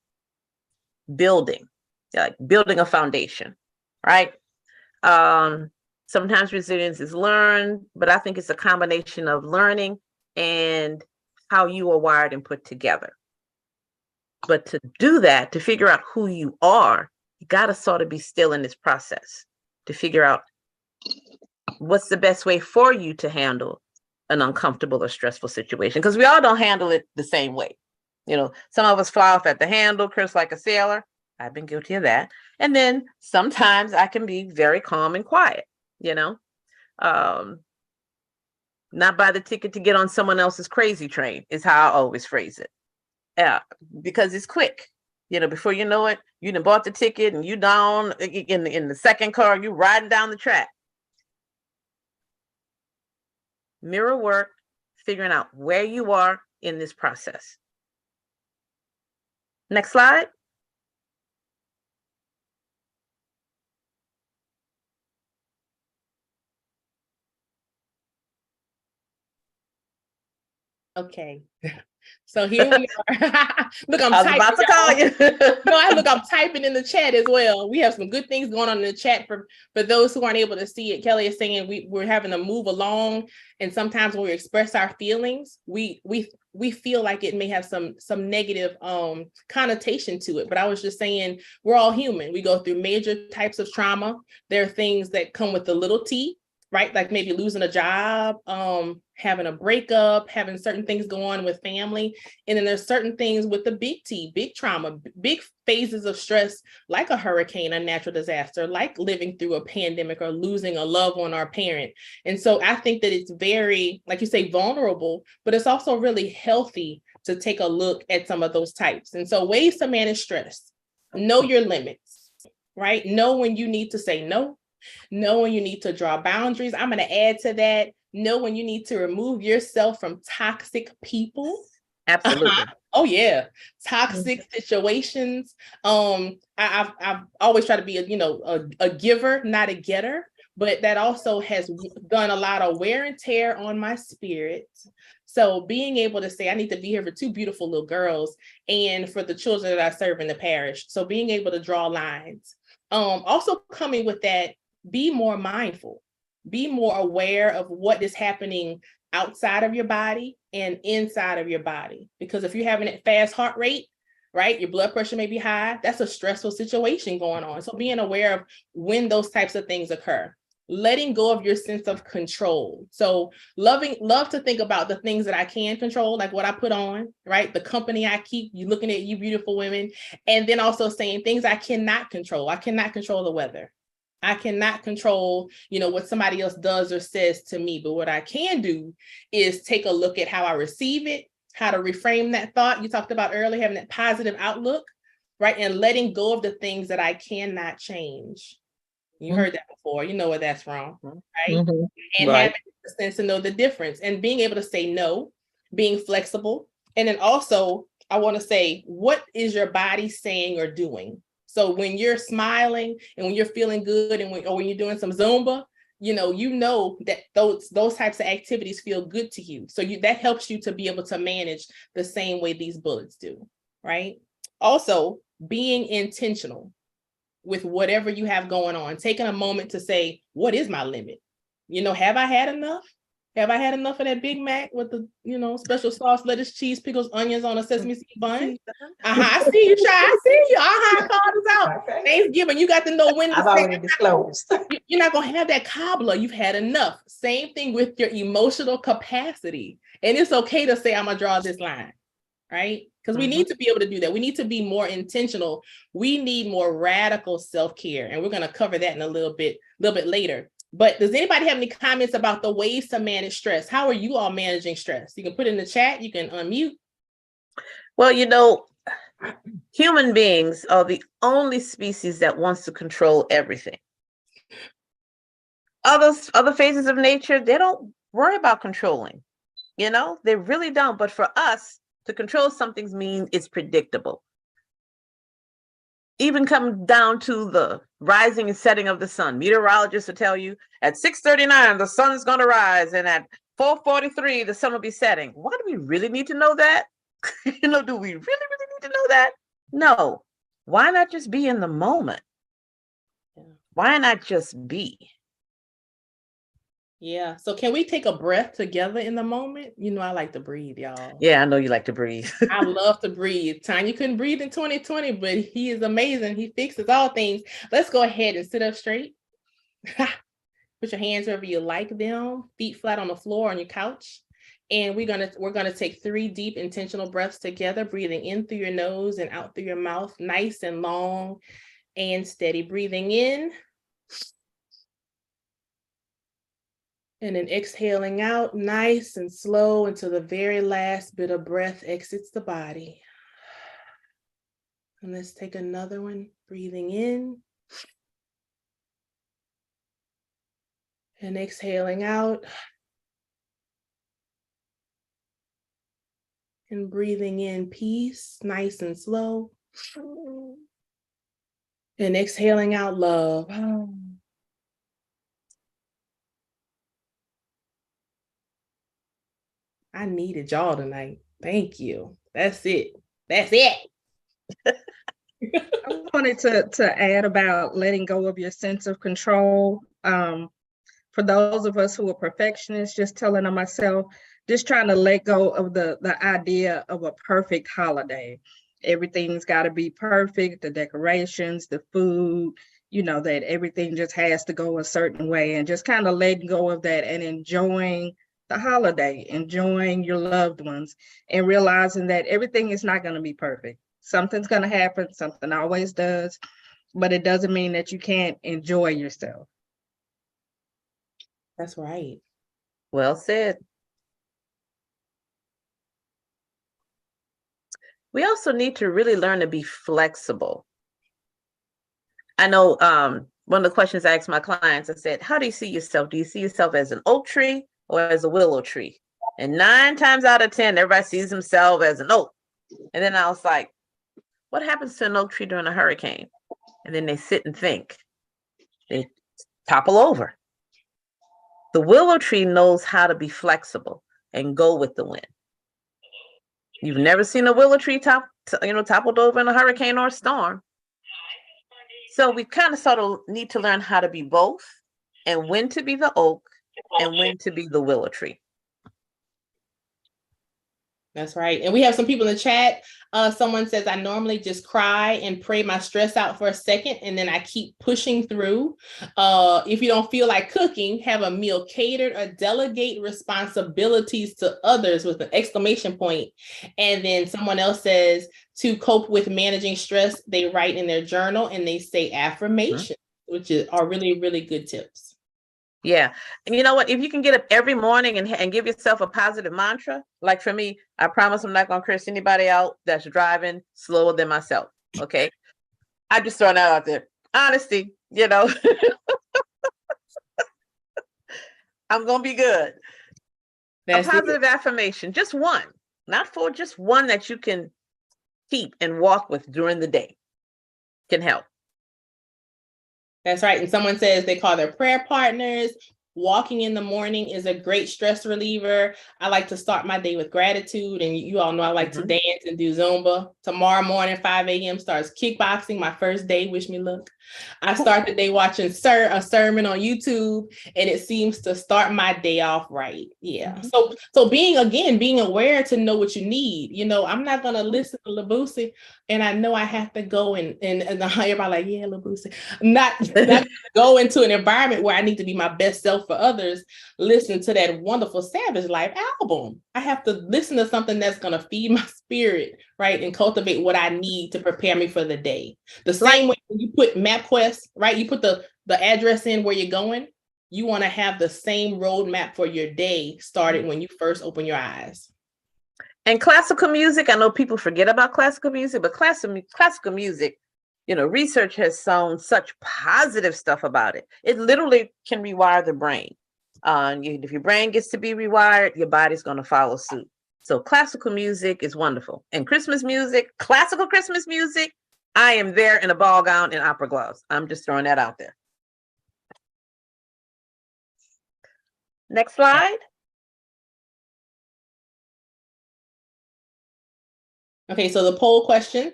building a foundation, right? Sometimes resilience is learned, but I think it's a combination of learning and how you are wired and put together. But to do that, to figure out who you are, you got to sort of be still in this process to figure out what's the best way for you to handle an uncomfortable or stressful situation. Because we all don't handle it the same way. Some of us fly off at the handle, curse like a sailor. I've been guilty of that. And then sometimes I can be very calm and quiet, not buy the ticket to get on someone else's crazy train is how I always phrase it. Because it's quick. Before you know it, you done bought the ticket and you down in the second car, you riding down the track. Mirror work, figuring out where you are in this process. Next slide. Okay. So here we are. Look, I'm typing. About to call you. No, I'm typing in the chat as well. We have some good things going on in the chat for those who aren't able to see it. Kelly is saying we're having to move along, and sometimes when we express our feelings, we feel like it may have some negative connotation to it. But I was just saying we're all human. We go through major types of trauma. There are things that come with the little t, right? Like maybe losing a job, having a breakup, having certain things go on with family. And then there's certain things with the big T, big trauma, big phases of stress, like a hurricane, a natural disaster, like living through a pandemic or losing a loved one or a parent. And so I think that it's very, like you say, vulnerable, but it's also really healthy to take a look at some of those types. And so ways to manage stress: know your limits, right? Know when you need to say no. Know when you need to draw boundaries. I'm going to add to that. Know when you need to remove yourself from toxic people. Absolutely. Oh yeah. Toxic situations. I've always tried to be a giver, not a getter, but that also has done a lot of wear and tear on my spirit. So being able to say, I need to be here for two beautiful little girls and for the children that I serve in the parish. So being able to draw lines. Also coming with that, be more mindful, be more aware of what is happening outside of your body and inside of your body. Because if you're having a fast heart rate, right, your blood pressure may be high, that's a stressful situation going on. So being aware of when those types of things occur. Letting go of your sense of control. So love to think about the things that I can control, like what I put on, right? The company I keep, you looking at you beautiful women. And then also saying things I cannot control. I cannot control the weather. I cannot control, what somebody else does or says to me. But what I can do is take a look at how I receive it, how to reframe that thought. You talked about earlier, having that positive outlook, right? And letting go of the things that I cannot change. You heard that before. You know where that's from, right? Mhm. And Right. having the sense to know the difference and being able to say no, being flexible. And then also, I want to say, what is your body saying or doing? So when you're smiling and when you're feeling good and when you're doing some Zumba, you know that those types of activities feel good to you. So that helps you to be able to manage the same way these bullets do, right? Also, being intentional with whatever you have going on, taking a moment to say, what is my limit? Have I had enough? Have I had enough of that Big Mac with the, special sauce, lettuce, cheese, pickles, onions on a sesame seed bun? I see you, Shy. I see you. I called this out. Okay. Thanksgiving, you got to know when to I've already disclosed. You're not going to have that cobbler. You've had enough. Same thing with your emotional capacity. And it's okay to say, I'm going to draw this line, right? Because we need to be able to do that. We need to be more intentional. We need more radical self-care. And we're going to cover that in a little bit later. But does anybody have any comments about the ways to manage stress? How are you all managing stress? You can put it in the chat. You can unmute. Well, human beings are the only species that wants to control everything. Other phases of nature, they don't worry about controlling. They really don't. But for us, to control something means it's predictable. Even come down to the rising and setting of the sun. Meteorologists will tell you at 6:39, the sun is going to rise, and at 4:43, the sun will be setting. Why do we really need to know that? Do we really need to know that? No. Why not just be in the moment? Why not just be? Yeah. So can we take a breath together in the moment? I like to breathe, y'all. Yeah, I know you like to breathe. I love to breathe. Tanya couldn't breathe in 2020, but he is amazing. He fixes all things. Let's go ahead and sit up straight. Put your hands wherever you like them, feet flat on the floor on your couch. And we're gonna take 3 deep intentional breaths together, breathing in through your nose and out through your mouth, nice and long and steady. Breathing in. And then exhaling out nice and slow until the very last bit of breath exits the body. And let's take another one. Breathing in. And exhaling out. And breathing in peace, nice and slow. And exhaling out love. I needed y'all tonight. Thank you. That's it. That's it. I wanted to add about letting go of your sense of control. For those of us who are perfectionists, just telling on myself, just trying to let go of the idea of a perfect holiday. Everything's got to be perfect, the decorations, the food, that everything just has to go a certain way, and just kind of letting go of that and enjoying the holiday, enjoying your loved ones, and realizing that everything is not going to be perfect. Something's going to happen, something always does, but it doesn't mean that you can't enjoy yourself. That's right. Well said. We also need to really learn to be flexible. I know one of the questions I asked my clients, I said, how do you see yourself? Do you see yourself as an oak tree or as a willow tree? And 9 times out of 10, everybody sees himself as an oak. And then I was like, what happens to an oak tree during a hurricane? And then they sit and think. They topple over. The willow tree knows how to be flexible and go with the wind. You've never seen a willow tree toppled over in a hurricane or a storm. So we kind of sort of need to learn how to be both, and when to be the oak and when to be the willow tree. That's right. And we have some people in the chat. Someone says, I normally just cry and pray my stress out for a second, and then I keep pushing through. If you don't feel like cooking, have a meal catered or delegate responsibilities to others with an exclamation point. And then someone else says, to cope with managing stress, they write in their journal and they say affirmation. which are really, really good tips. Yeah. And you know what? If you can get up every morning and give yourself a positive mantra, like for me, I promise I'm not going to curse anybody out that's driving slower than myself. Okay. I just throwing that out there. Honesty, you know, I'm going to be good. That's a positive affirmation, just one, not four, just one that you can keep and walk with during the day can help. That's right. And someone says they call their prayer partners. Walking in the morning is a great stress reliever. I like to start my day with gratitude. And you all know I like to dance and do Zumba. Tomorrow morning, 5 a.m. starts kickboxing. My first day, wish me luck. I start the day watching a sermon on YouTube, and it seems to start my day off right. Yeah. So being aware to know what you need. You know, I'm not going to listen to Labusi, and I know I have to go and everybody like, yeah, Labusi. Not go into an environment where I need to be my best self for others. Listen to that wonderful Savage Life album. I have to listen to something that's going to feed my spirit, right? And cultivate what I need to prepare me for the day. The same way when you put MapQuest, right? You put the address in where you're going. You want to have the same roadmap for your day started when you first open your eyes. And classical music, I know people forget about classical music, but classical music, you know, research has shown such positive stuff about it. It literally can rewire the brain. If your brain gets to be rewired, your body's going to follow suit. So classical music is wonderful. And Christmas music, classical Christmas music, I am there in a ball gown and opera gloves. I'm just throwing that out there. Next slide. Okay, so the poll question.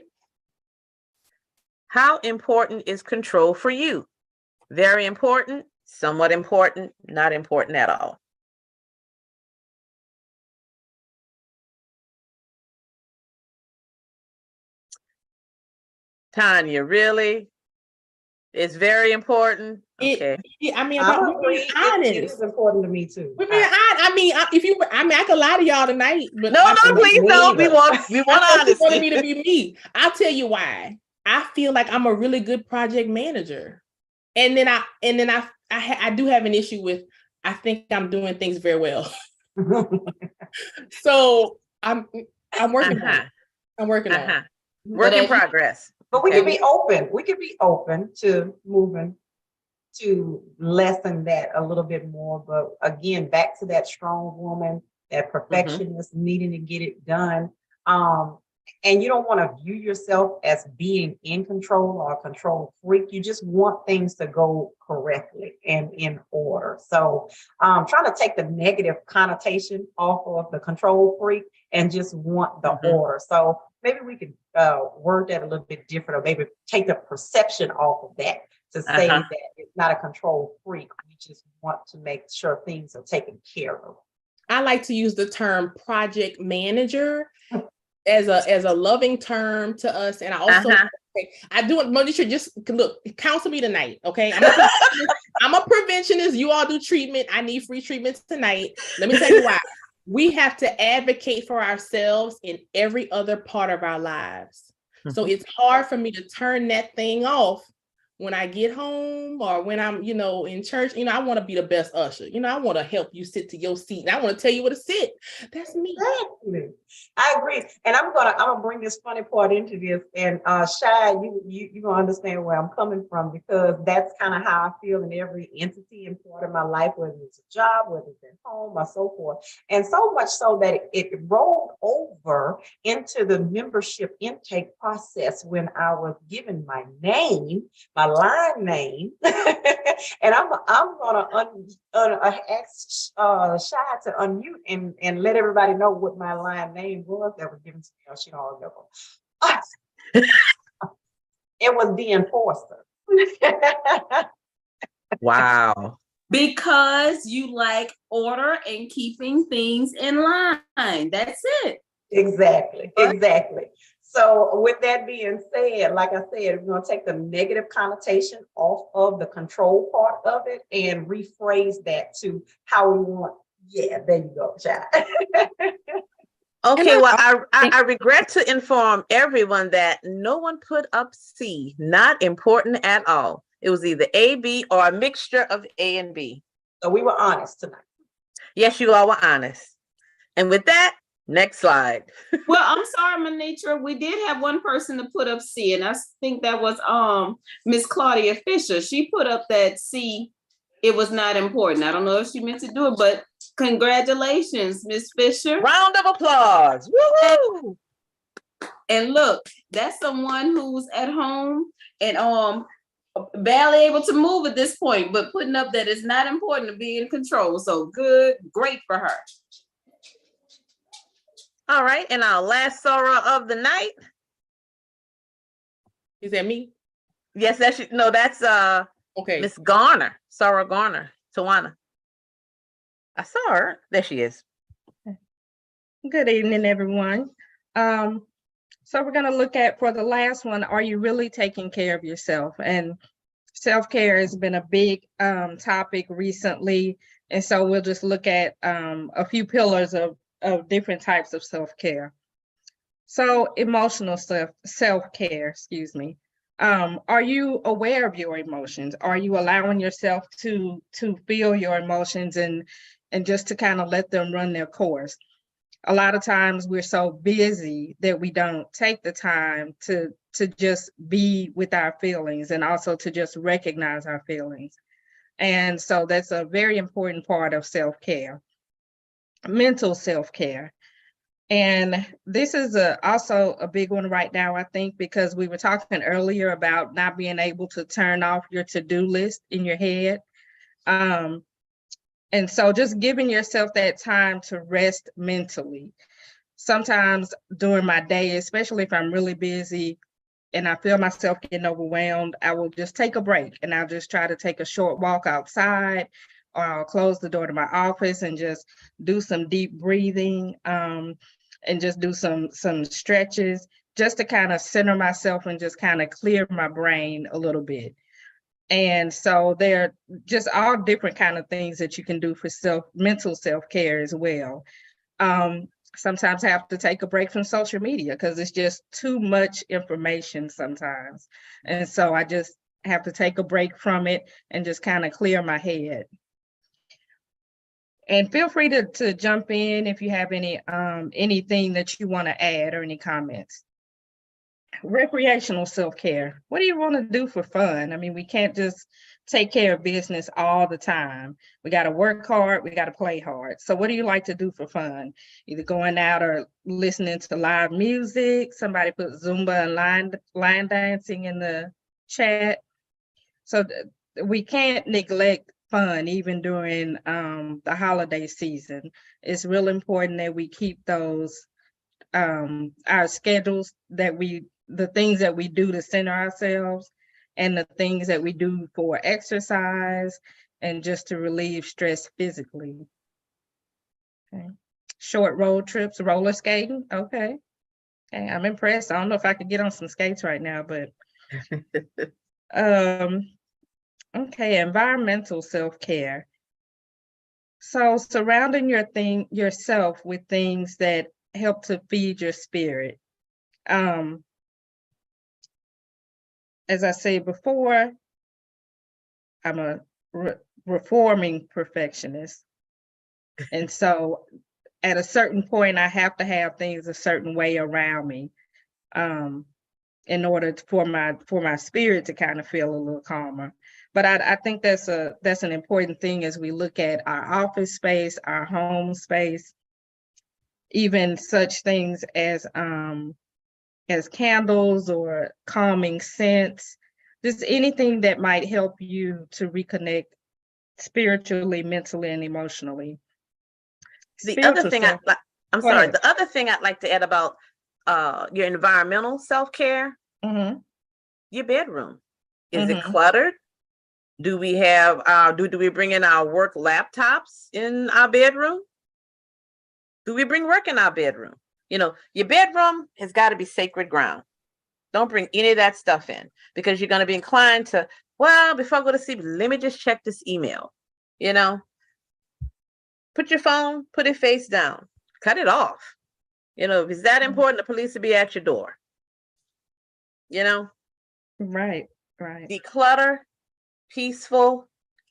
How important is control for you? Very important, somewhat important, not important at all. Tanya, really? It's very important. Okay. I'm honest. It is important to me too. I could lie to y'all tonight. But no, please don't. We want honesty. wanted me to be me. I'll tell you why. I feel like I'm a really good project manager, and then I do have an issue with. I think I'm doing things very well. So I'm working on it. I'm working on it. Work in progress. But we can be open. We can be open to moving to lessen that a little bit more. But again, back to that strong woman, that perfectionist needing to get it done. And you don't want to view yourself as being in control or a control freak. You just want things to go correctly and in order. So trying to take the negative connotation off of the control freak and just want the order. So maybe we could word that a little bit different, or maybe take the perception off of that to say that it's not a control freak. We just want to make sure things are taken care of. I like to use the term project manager as a loving term to us. And I also, I do it, Monisha, just look, counsel me tonight, okay? I'm a preventionist. You all do treatment. I need free treatments tonight. Let me tell you why. We have to advocate for ourselves in every other part of our lives. So it's hard for me to turn that thing off when I get home or when I'm, in church. I want to be the best usher. I want to help you sit to your seat, and I want to tell you where to sit. That's me. Exactly. I agree. And I'm gonna bring this funny part into this. And Shy, you gonna understand where I'm coming from, because that's kind of how I feel in every entity and part of my life, whether it's a job, whether it's at home, or so forth. And so much so that it rolled over into the membership intake process when I was given my name, my line name. And I'm gonna ask Shy to unmute and let everybody know what my line name was that was given to me. She don't remember. It was the enforcer. Wow. Because you like order and keeping things in line. That's it. Exactly. So with that being said, like I said, we're going to take the negative connotation off of the control part of it and rephrase that to how we want. Yeah, there you go, Chad. Okay, well, I regret to inform everyone that no one put up C, not important at all. It was either A, B, or a mixture of A and B. So we were honest tonight. Yes, you all were honest. And with that, next slide. Well, I'm sorry, Manitra. We did have one person to put up C, and I think that was Miss Claudia Fisher. She put up that C. It was not important. I don't know if she meant to do it, but congratulations, Miss Fisher. Round of applause. Woo-hoo! And look, that's someone who's at home and barely able to move at this point, but putting up that it's not important to be in control. So good, great for her. All right, and our last soror of the night. Is that me? Yes, that's no, that's Okay. Miss Garner, Sarah Garner, Tawana. I saw her. There she is. Good evening, everyone. So we're going to look at, for the last one, are you really taking care of yourself? And self-care has been a big topic recently. And so we'll just look at a few pillars of different types of self-care. So emotional self-care, excuse me. Are you aware of your emotions? Are you allowing yourself to feel your emotions and just to kind of let them run their course? A lot of times we're so busy that we don't take the time to just be with our feelings and also to just recognize our feelings. And so that's a very important part of self-care, mental self-care. And this is also a big one right now, I think, because we were talking earlier about not being able to turn off your to-do list in your head. And so just giving yourself that time to rest mentally. Sometimes during my day, especially if I'm really busy and I feel myself getting overwhelmed, I will just take a break and I'll just try to take a short walk outside, or I'll close the door to my office and just do some deep breathing and just do some stretches just to kind of center myself and just kind of clear my brain a little bit. And so there are just all different kind of things that you can do for mental self-care as well. Sometimes I have to take a break from social media because it's just too much information sometimes. And so I just have to take a break from it and just kind of clear my head. And feel free to jump in if you have anything that you want to add or any comments. Recreational self-care. What do you want to do for fun? I mean, we can't just take care of business all the time. We got to work hard, we got to play hard. So what do you like to do for fun? Either going out or listening to live music. Somebody put Zumba and line dancing in the chat. So we can't neglect fun even during the holiday season. It's real important that we keep those our schedules, the things that we do to center ourselves and the things that we do for exercise and just to relieve stress physically. Okay. Short road trips, roller skating. Okay. Okay, I'm impressed. I don't know if I could get on some skates right now, but okay, environmental self-care. So surrounding yourself with things that help to feed your spirit. As I said before, I'm a reforming perfectionist. And so at a certain point, I have to have things a certain way around me in order for my spirit to kind of feel a little calmer. But I think that's an important thing as we look at our office space, our home space, even such things as candles or calming scents, just anything that might help you to reconnect spiritually, mentally, and emotionally. The other thing I'd like to add about your environmental self-care, your bedroom. Is it cluttered? Do we have do we bring in our work laptops in our bedroom? Do we bring work in our bedroom? You know, your bedroom has got to be sacred ground. Don't bring any of that stuff in because you're going to be inclined to, well, before I go to sleep, let me just check this email. You know, put your phone, put it face down, cut it off. You know, if it's that important, the police will be at your door. You know? Right. Declutter peaceful.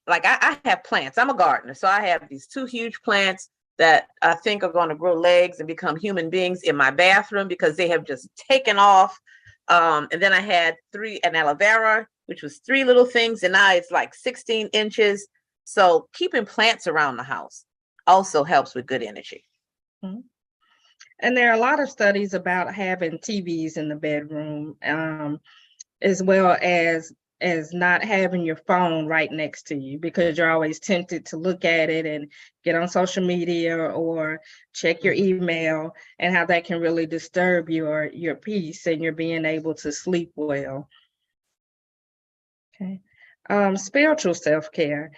Like I have plants. I'm a gardener, so I have these two huge plants that I think are going to grow legs and become human beings in my bathroom because they have just taken off. And then I had an aloe vera, which was 3 little things, and now it's like 16 inches. So keeping plants around the house also helps with good energy. Mhm. And there are a lot of studies about having TVs in the bedroom, as well as not having your phone right next to you because you're always tempted to look at it and get on social media or check your email, and how that can really disturb your peace and your being able to sleep well. Okay. Spiritual self-care.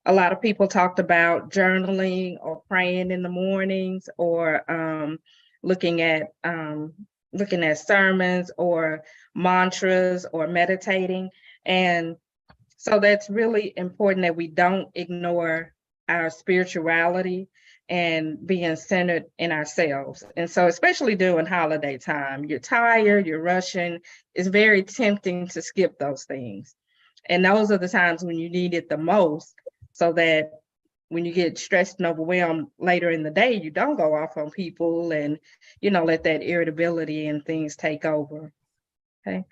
A lot of people talked about journaling or praying in the mornings, or looking at sermons or mantras or meditating. And so that's really important that we don't ignore our spirituality and being centered in ourselves. And so especially during holiday time, you're tired, you're rushing, it's very tempting to skip those things. And those are the times when you need it the most, so that when you get stressed and overwhelmed later in the day, you don't go off on people and, let that irritability and things take over. Okay.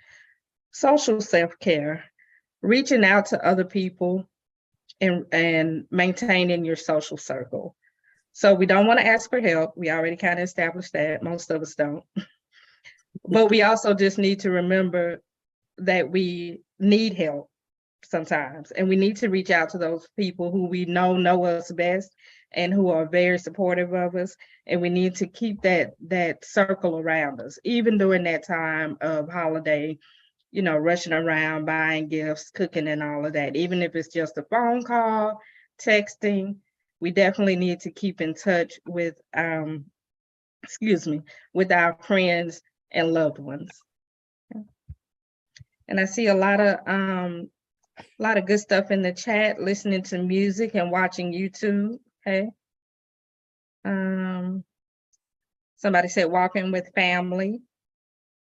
Social self-care, reaching out to other people and maintaining your social circle. So we don't want to ask for help. We already kind of established that. Most of us don't. But we also just need to remember that we need help sometimes, and we need to reach out to those people who we know us best and who are very supportive of us, and we need to keep that circle around us even during that time of holiday, rushing around buying gifts, cooking, and all of that. Even if it's just a phone call, texting, we definitely need to keep in touch with with our friends and loved ones. And I see a lot of good stuff in the chat, listening to music and watching YouTube. Okay. Somebody said walking with family.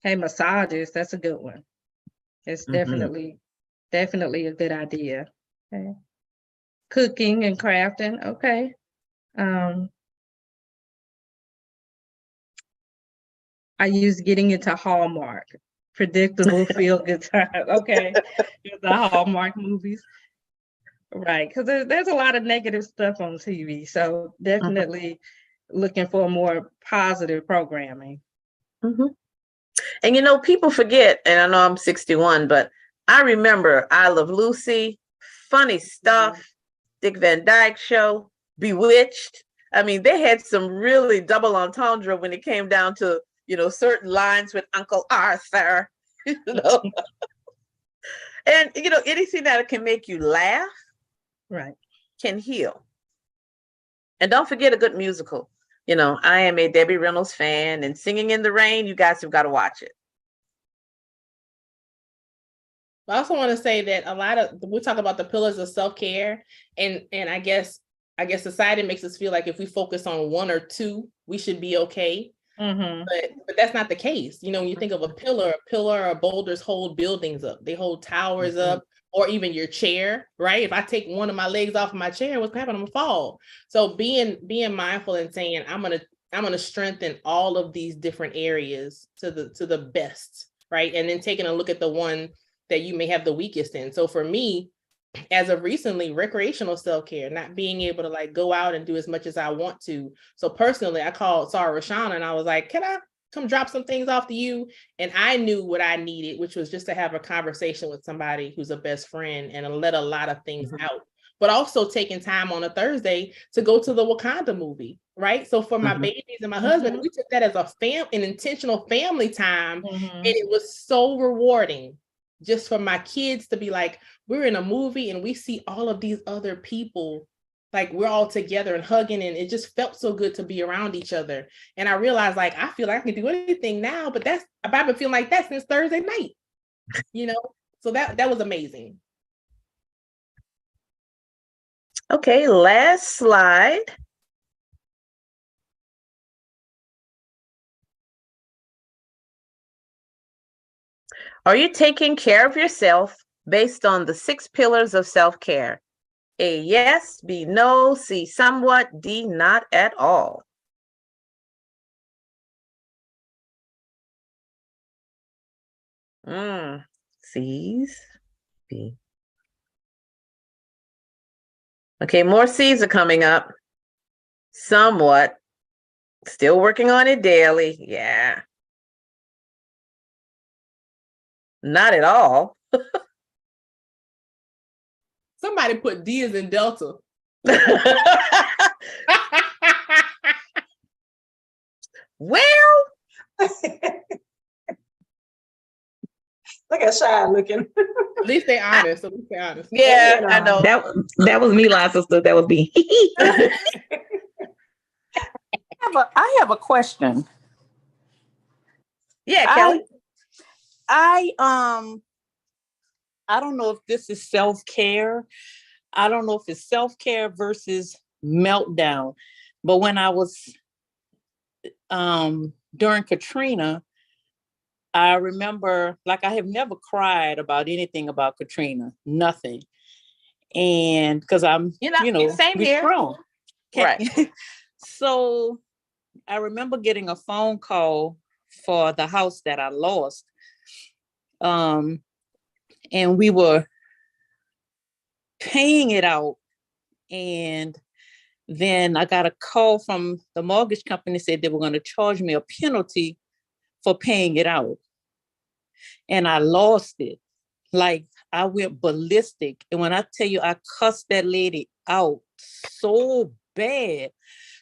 Hey, massages, that's a good one. It's definitely a good idea. Okay. Cooking and crafting. Okay. I use getting into Hallmark, predictable feel good time. Okay. The Hallmark movies. Right, because there's a lot of negative stuff on TV, so definitely looking for more positive programming. And people forget, and I know I'm 61, but I remember I Love Lucy, Funny Stuff, Dick Van Dyke Show, Bewitched. I mean, they had some really double entendre when it came down to, certain lines with Uncle Arthur, And, anything that can make you laugh, right, can heal. And don't forget a good musical. I am a Debbie Reynolds fan, and Singing in the Rain, you guys have got to watch it. I also want to say that we talk about the pillars of self-care, and I guess society makes us feel like if we focus on one or two, we should be okay. But that's not the case. When you think of a pillar or boulders hold buildings up, they hold towers up, or even your chair, right? If I take one of my legs off of my chair, what's happening? I'm gonna fall. So being mindful and saying, I'm gonna strengthen all of these different areas to the best, right? And then taking a look at the one that you may have the weakest in. So for me, as of recently, recreational self-care, not being able to go out and do as much as I want to. So personally, I called Sarah Rashana and I was like, can I come drop some things off to you? And I knew what I needed, which was just to have a conversation with somebody who's a best friend and let a lot of things out. But also taking time on a Thursday to go to the Wakanda movie, right? So for my babies and my husband, we took that as an intentional family time. And it was so rewarding just for my kids to be like, we're in a movie and we see all of these other people, we're all together and hugging, and it just felt so good to be around each other. And I realized I feel like I can do anything now, but I've been feeling like that since Thursday night, so that was amazing. Okay, last slide. Are you taking care of yourself based on the 6 pillars of self-care. A, yes, B, no, C, somewhat, D, not at all. C's, B. Okay, more C's are coming up. Somewhat. Still working on it daily. Yeah. Not at all. Somebody put D as in Delta. Well, Look at Shy looking. At least they honest. At least they honest. yeah, I know. That was me, line sister. That was me. I have a question. Yeah, Kelly. I don't know if this is self-care. I don't know if it's self-care versus meltdown. But when I was during Katrina, I remember, like, I have never cried about anything about Katrina, nothing. And because I'm, same here. strong. Right. So I remember getting a phone call for the house that I lost. And we were paying it out. And then I got a call from the mortgage company, said they were going to charge me a penalty for paying it out. And I lost it. Like, I went ballistic. And when I tell you, I cussed that lady out so bad.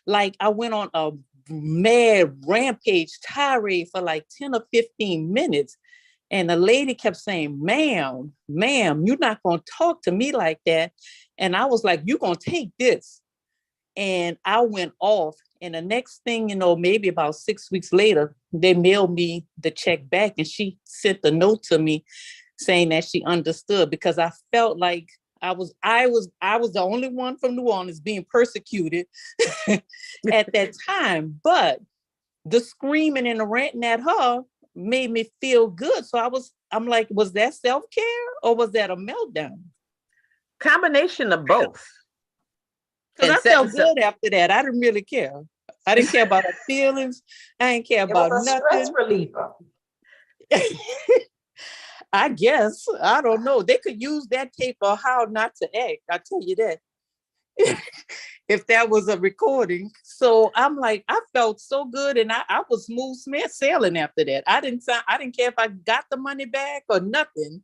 Like, I went on a mad rampage tirade for like 10 or 15 minutes. And the lady kept saying, ma'am, you're not going to talk to me like that. And I was like, you're going to take this. And I went off. And the next thing, maybe about 6 weeks later, they mailed me the check back. And she sent a note to me saying that she understood, because I felt like I was the only one from New Orleans being persecuted at that time. But the screaming and the ranting at her made me feel good. So I'm like, was that self-care or was that a meltdown? Combination of both. Because I felt good after that. I didn't really care. I didn't care about her feelings. I didn't care about nothing. Stress reliever. I guess. I don't know. They could use that tape on how not to act. I tell you that. If that was a recording. So I'm like, I felt so good, and I was smooth sailing after that. I didn't care if I got the money back or nothing.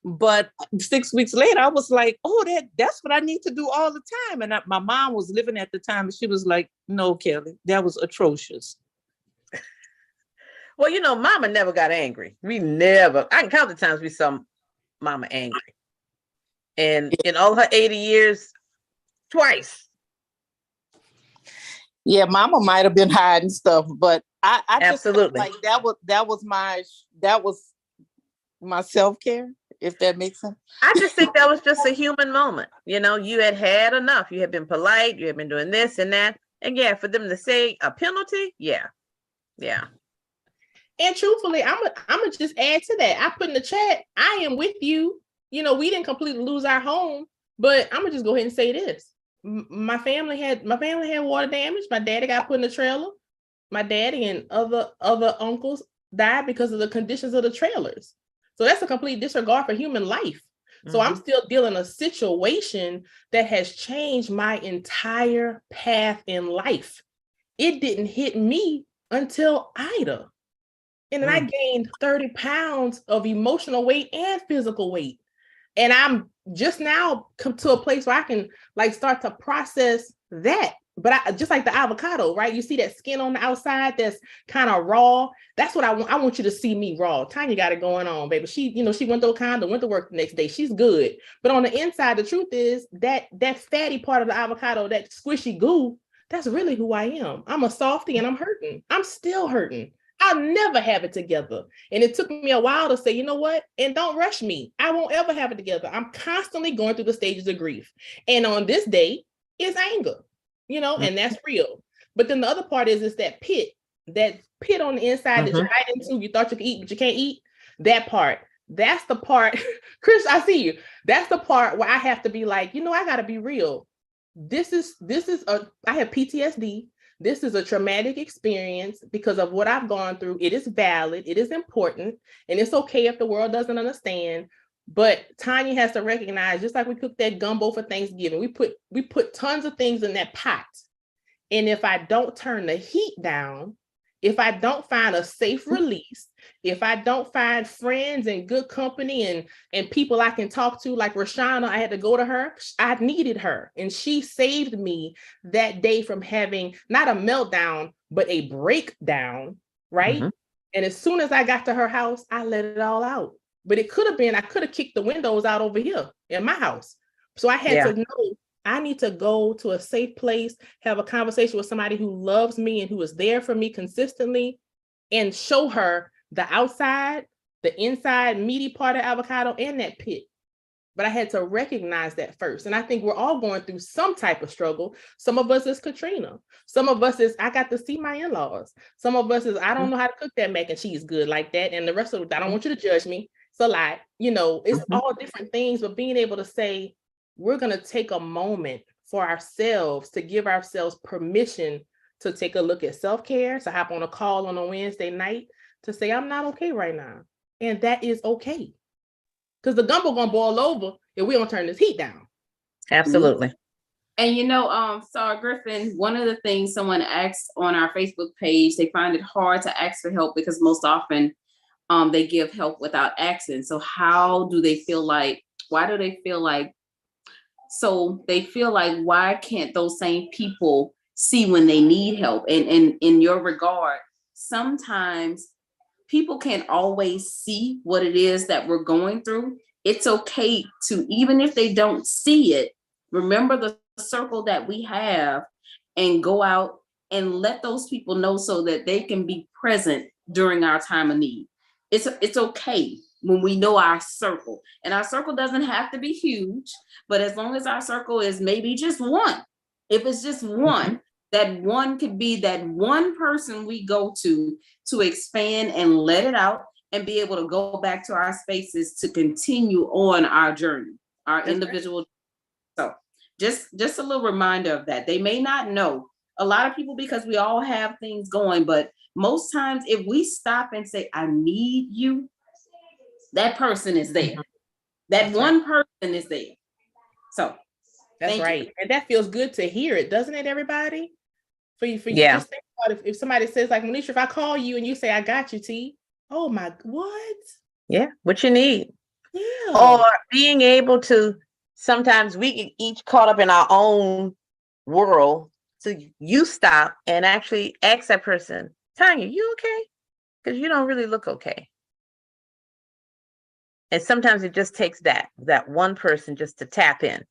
But 6 weeks later, I was like, oh, that's what I need to do all the time. And my mom was living at the time, and she was like, no, Kelly, that was atrocious. Well, Mama never got angry. I can count the times we saw Mama angry. And in all her 80 years, twice. Yeah, Mama might have been hiding stuff, but I just absolutely like that was my self-care, if that makes sense. I just think that was just a human moment. You had enough. You had been polite. You had been doing this and that. And yeah, for them to say a penalty, yeah. And truthfully, I'm gonna just add to that. I put in the chat, I am with you. We didn't completely lose our home, but I'm gonna just go ahead and say this. My family had water damage. My daddy got put in the trailer. My daddy and other uncles died because of the conditions of the trailers. So that's a complete disregard for human life. So I'm still dealing a situation that has changed my entire path in life. It didn't hit me until Ida. And then I gained 30 pounds of emotional weight and physical weight. And I'm just now come to a place where I can start to process that. But just like the avocado, right? You see that skin on the outside that's kind of raw. That's what I want. I want you to see me raw. Tanya got it going on, baby. She went through a condo, went to work the next day. She's good. But on the inside, the truth is that fatty part of the avocado, that squishy goo, that's really who I am. I'm a softie and I'm hurting. I'm still hurting. I'll never have it together. And it took me a while to say, you know what? And don't rush me. I won't ever have it together. I'm constantly going through the stages of grief. And on this day is anger, and that's real. But then the other part is that pit on the inside that you bite into, you thought you could eat, but you can't eat. That part, that's the part, Chris, I see you. That's the part where I have to be like, I got to be real. I have PTSD. This is a traumatic experience because of what I've gone through. It is valid. It is important. And it's okay if the world doesn't understand. But Tanya has to recognize, just like we cooked that gumbo for Thanksgiving, we put tons of things in that pot. And if I don't turn the heat down, if I don't find a safe release, if I don't find friends and good company and people I can talk to, like Rashana, I had to go to her. I needed her. And she saved me that day from having not a meltdown, but a breakdown, right? Mm-hmm. And as soon as I got to her house, I let it all out. But it could have been, I could have kicked the windows out over here in my house. So I had to know I need to go to a safe place, have a conversation with somebody who loves me and who is there for me consistently, and show her the outside, the inside meaty part of avocado and that pit. But I had to recognize that first. And I think we're all going through some type of struggle. Some of us is Katrina. Some of us is, I got to see my in-laws. Some of us is, I don't know how to cook that mac and cheese good like that. And the rest of it, I don't want you to judge me. It's a lot, it's all different things, but being able to say, we're going to take a moment for ourselves to give ourselves permission to take a look at self-care, to hop on a call on a Wednesday night to say, I'm not okay right now. And that is okay. Because the gumbo going to boil over if we don't turn this heat down. Absolutely. And Sarah Griffin, one of the things someone asked on our Facebook page, they find it hard to ask for help because most often they give help without asking. So how do they feel like, why do they feel like, why can't those same people see when they need help? And in your regard, sometimes people can't always see what it is that we're going through. It's okay to, even if they don't see it, remember the circle that we have and go out and let those people know so that they can be present during our time of need. It's okay when we know our circle, and our circle doesn't have to be huge, but as long as our circle is maybe just one, if it's just one, that one could be that one person we go to expand and let it out and be able to go back to our spaces to continue on our journey, our individual. So just a little reminder of that. They may not know, a lot of people, because we all have things going, but most times if we stop and say, I need you, that person is there. That one person is there. So that's right. And that feels good to hear it, doesn't it, everybody? For you just think about if somebody says, like, Manisha, if I call you and you say, I got you, T. Oh my, what? Yeah, what you need. Yeah. Or being able to, sometimes we get each caught up in our own world. So you stop and actually ask that person, Tanya, you okay? Because you don't really look okay. And sometimes it just takes that one person just to tap in.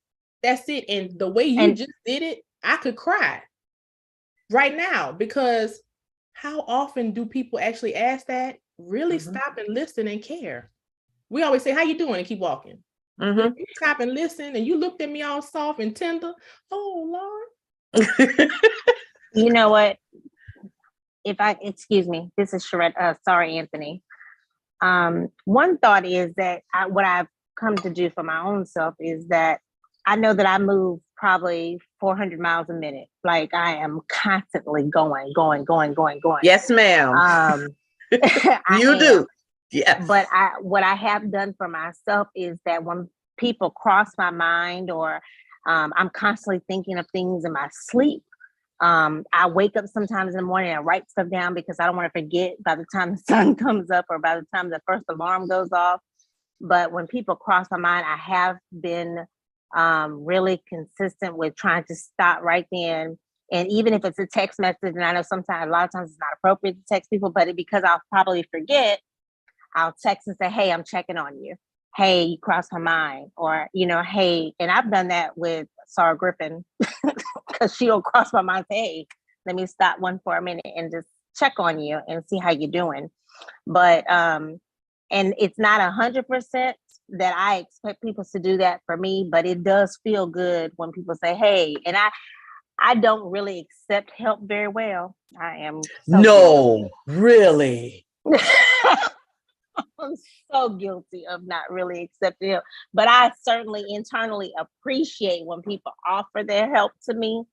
That's it. And the way you just did it, I could cry right now, because how often do people actually ask that? Really stop and listen and care. We always say, how you doing? And keep walking. If you stop and listen and you looked at me all soft and tender, oh Lord. You know what? Excuse me, this is Sherette. Sorry, Anthony. One thought is that what I've come to do for my own self is that I know that I move probably 400 miles a minute. Like I am constantly going. Yes, ma'am. You do. Yes. But what I have done for myself is that when people cross my mind, or I'm constantly thinking of things in my sleep, I wake up sometimes in the morning and I write stuff down because I don't want to forget by the time the sun comes up or by the time the first alarm goes off. But when people cross my mind, I have been really consistent with trying to stop right then. And even if it's a text message, and I know sometimes, a lot of times it's not appropriate to text people, but because I'll probably forget, I'll text and say, hey, I'm checking on you. Hey, you crossed my mind. Or, hey, and I've done that with Sarah Griffin because she'll cross my mind and say, hey, let me stop one for a minute and just check on you and see how you're doing. But, and it's not 100% that I expect people to do that for me, but it does feel good when people say, hey, and I don't really accept help very well. I am. No, really. I'm so guilty of not really accepting help. But I certainly internally appreciate when people offer their help to me.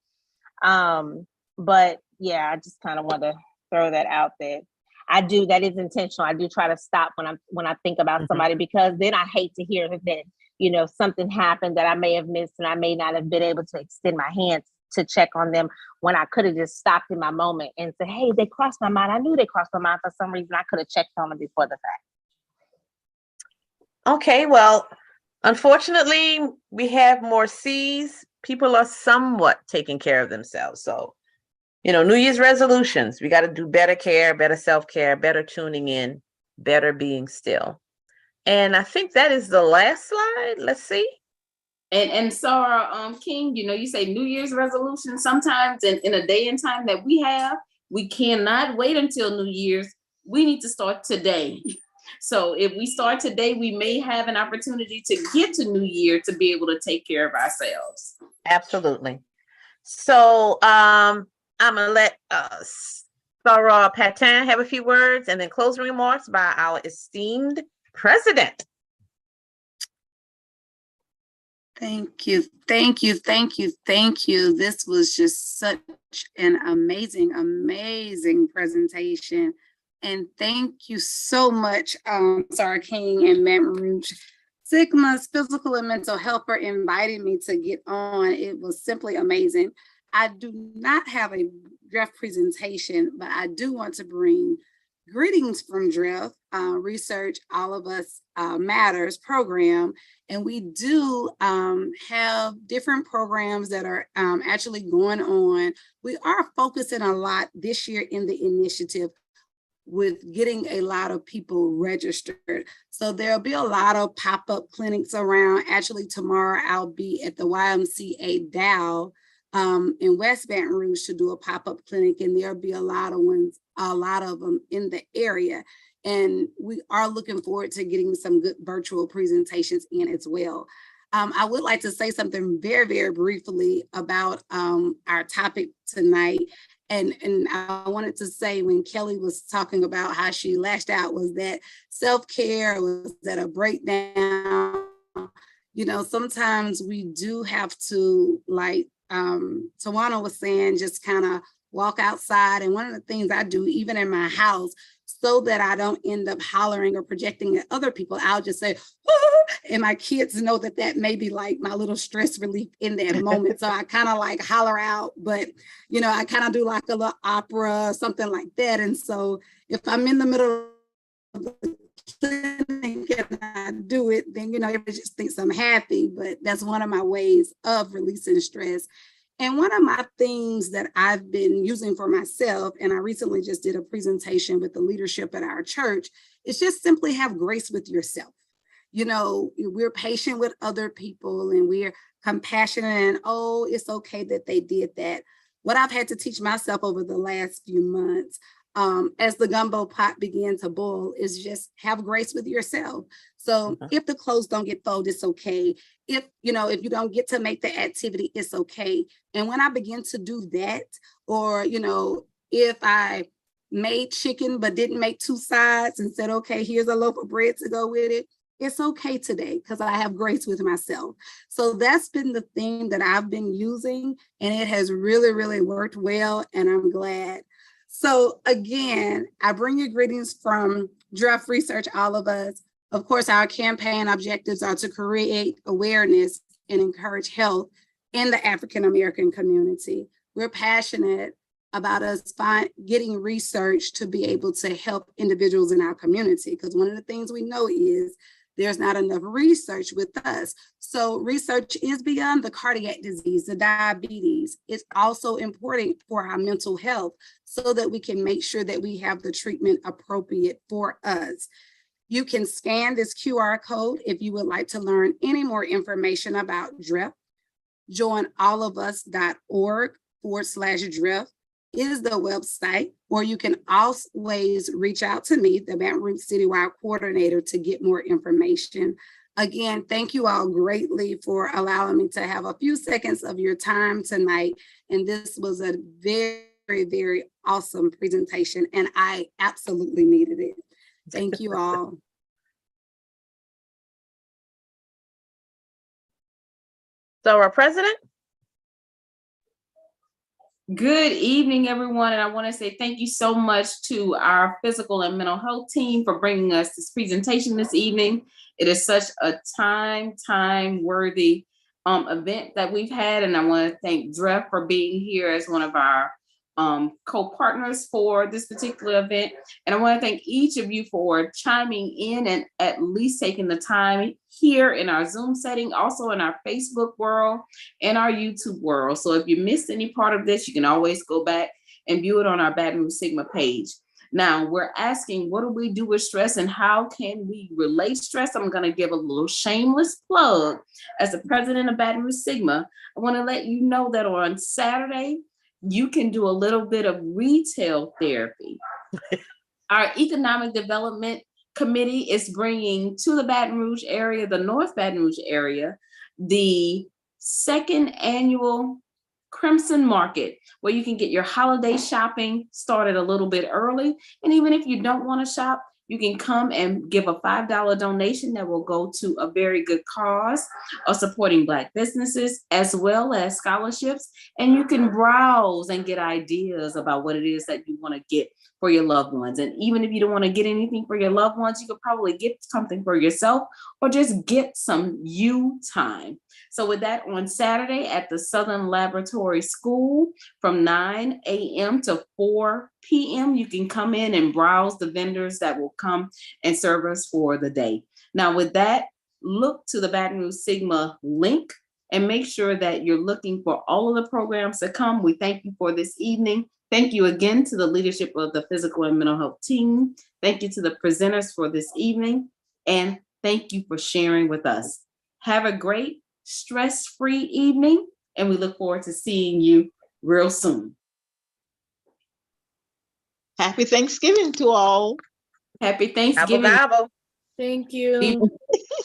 But yeah, I just kind of want to throw that out there. I do, that is intentional. I do try to stop when I think about somebody, because then I hate to hear that, something happened that I may have missed and I may not have been able to extend my hand to check on them, when I could have just stopped in my moment and said, hey, they crossed my mind. I knew they crossed my mind for some reason. I could have checked on them before the fact. Okay, well, unfortunately, we have more C's. People are somewhat taking care of themselves. So, New Year's resolutions, we got to do better care, better self-care, better tuning in, better being still. And I think that is the last slide. Let's see. And Sarah King, you say New Year's resolution. Sometimes in a day and time that we have, we cannot wait until New Year's. We need to start today. So if we start today, we may have an opportunity to get to New Year to be able to take care of ourselves. Absolutely. So I'm gonna let Sarah Patin have a few words, and then closing remarks by our esteemed president. Thank you. This was just such an amazing presentation. And thank you so much, Sarah King and Baton Rouge Sigma's Physical and Mental Health for inviting me to get on. It was simply amazing. I do not have a draft presentation, but I do want to bring greetings from DREF, Research All of Us Matters program. And we do have different programs that are actually going on. We are focusing a lot this year in the initiative with getting a lot of people registered. So there'll be a lot of pop-up clinics around. Actually, tomorrow I'll be at the YMCA Dow in West Baton Rouge to do a pop-up clinic, and there'll be a lot of them in the area. And we are looking forward to getting some good virtual presentations in as well. I would like to say something very, very briefly about our topic tonight. And I wanted to say, when Kelly was talking about how she lashed out, was that self-care, was that a breakdown? Sometimes we do have to, like Tawana was saying, just kind of walk outside. And one of the things I do, even in my house, so that I don't end up hollering or projecting at other people, I'll just say, oh, and my kids know that may be like my little stress relief in that moment. So I kind of like holler out, but I kind of do like a little opera, something like that. And so if I'm in the middle of the clinic and I do it, then everybody just thinks I'm happy. But that's one of my ways of releasing stress. And one of my things that I've been using for myself, and I recently just did a presentation with the leadership at our church, is just simply have grace with yourself. We're patient with other people and we're compassionate, and oh, it's okay that they did that. What I've had to teach myself over the last few months, as the gumbo pot began to boil, is just have grace with yourself. So if the clothes don't get folded, it's okay. If you don't get to make the activity, it's okay. And when I begin to do that, or if I made chicken but didn't make two sides and said, okay, here's a loaf of bread to go with it, it's okay today because I have grace with myself. So that's been the thing that I've been using, and it has really, really worked well, and I'm glad. So again, I bring you greetings from DREF Research All of Us. Of course, our campaign objectives are to create awareness and encourage health in the African American community. We're passionate about us getting research to be able to help individuals in our community, because one of the things we know is there's not enough research with us. So research is beyond the cardiac disease, the diabetes. It's also important for our mental health so that we can make sure that we have the treatment appropriate for us. You can scan this QR code if you would like to learn any more information about DREF. Join allofus.org/DREF is the website, or you can always reach out to me, the Baton Rouge Citywide Coordinator, to get more information. Again, thank you all greatly for allowing me to have a few seconds of your time tonight. And this was a very, very awesome presentation, and I absolutely needed it. Thank you all. So our president. Good evening, everyone. And I want to say thank you so much to our physical and mental health team for bringing us this presentation this evening. It is such a time-worthy event that we've had. And I want to thank DREF for being here as one of our co-partners for this particular event. And I want to thank each of you for chiming in and at least taking the time here in our Zoom setting, also in our Facebook world and our YouTube world. So if you missed any part of this, you can always go back and view it on our Baton Rouge Sigma page. Now we're asking, what do we do with stress and how can we relate stress? I'm going to give a little shameless plug. As the president of Baton Rouge Sigma, I want to let you know that on Saturday, you can do a little bit of retail therapy. Our Economic Development Committee is bringing to the Baton Rouge area, the North Baton Rouge area, the second annual Crimson Market, where you can get your holiday shopping started a little bit early. And even if you don't want to shop, you can come and give a $5 donation that will go to a very good cause of supporting Black businesses as well as scholarships. And you can browse and get ideas about what it is that you want to get for your loved ones. And even if you don't want to get anything for your loved ones, you could probably get something for yourself or just get some you time. So with that, on Saturday at the Southern Laboratory School from 9 a.m. to 4 p.m., you can come in and browse the vendors that will come and serve us for the day. Now with that, look to the Baton Rouge Sigma link and make sure that you're looking for all of the programs to come. We thank you for this evening. Thank you again to the leadership of the physical and mental health team. Thank you to the presenters for this evening. And thank you for sharing with us. Have a great stress-free evening. And we look forward to seeing you real soon. Happy Thanksgiving to all. Happy Thanksgiving. Gobble, gobble. Thank you.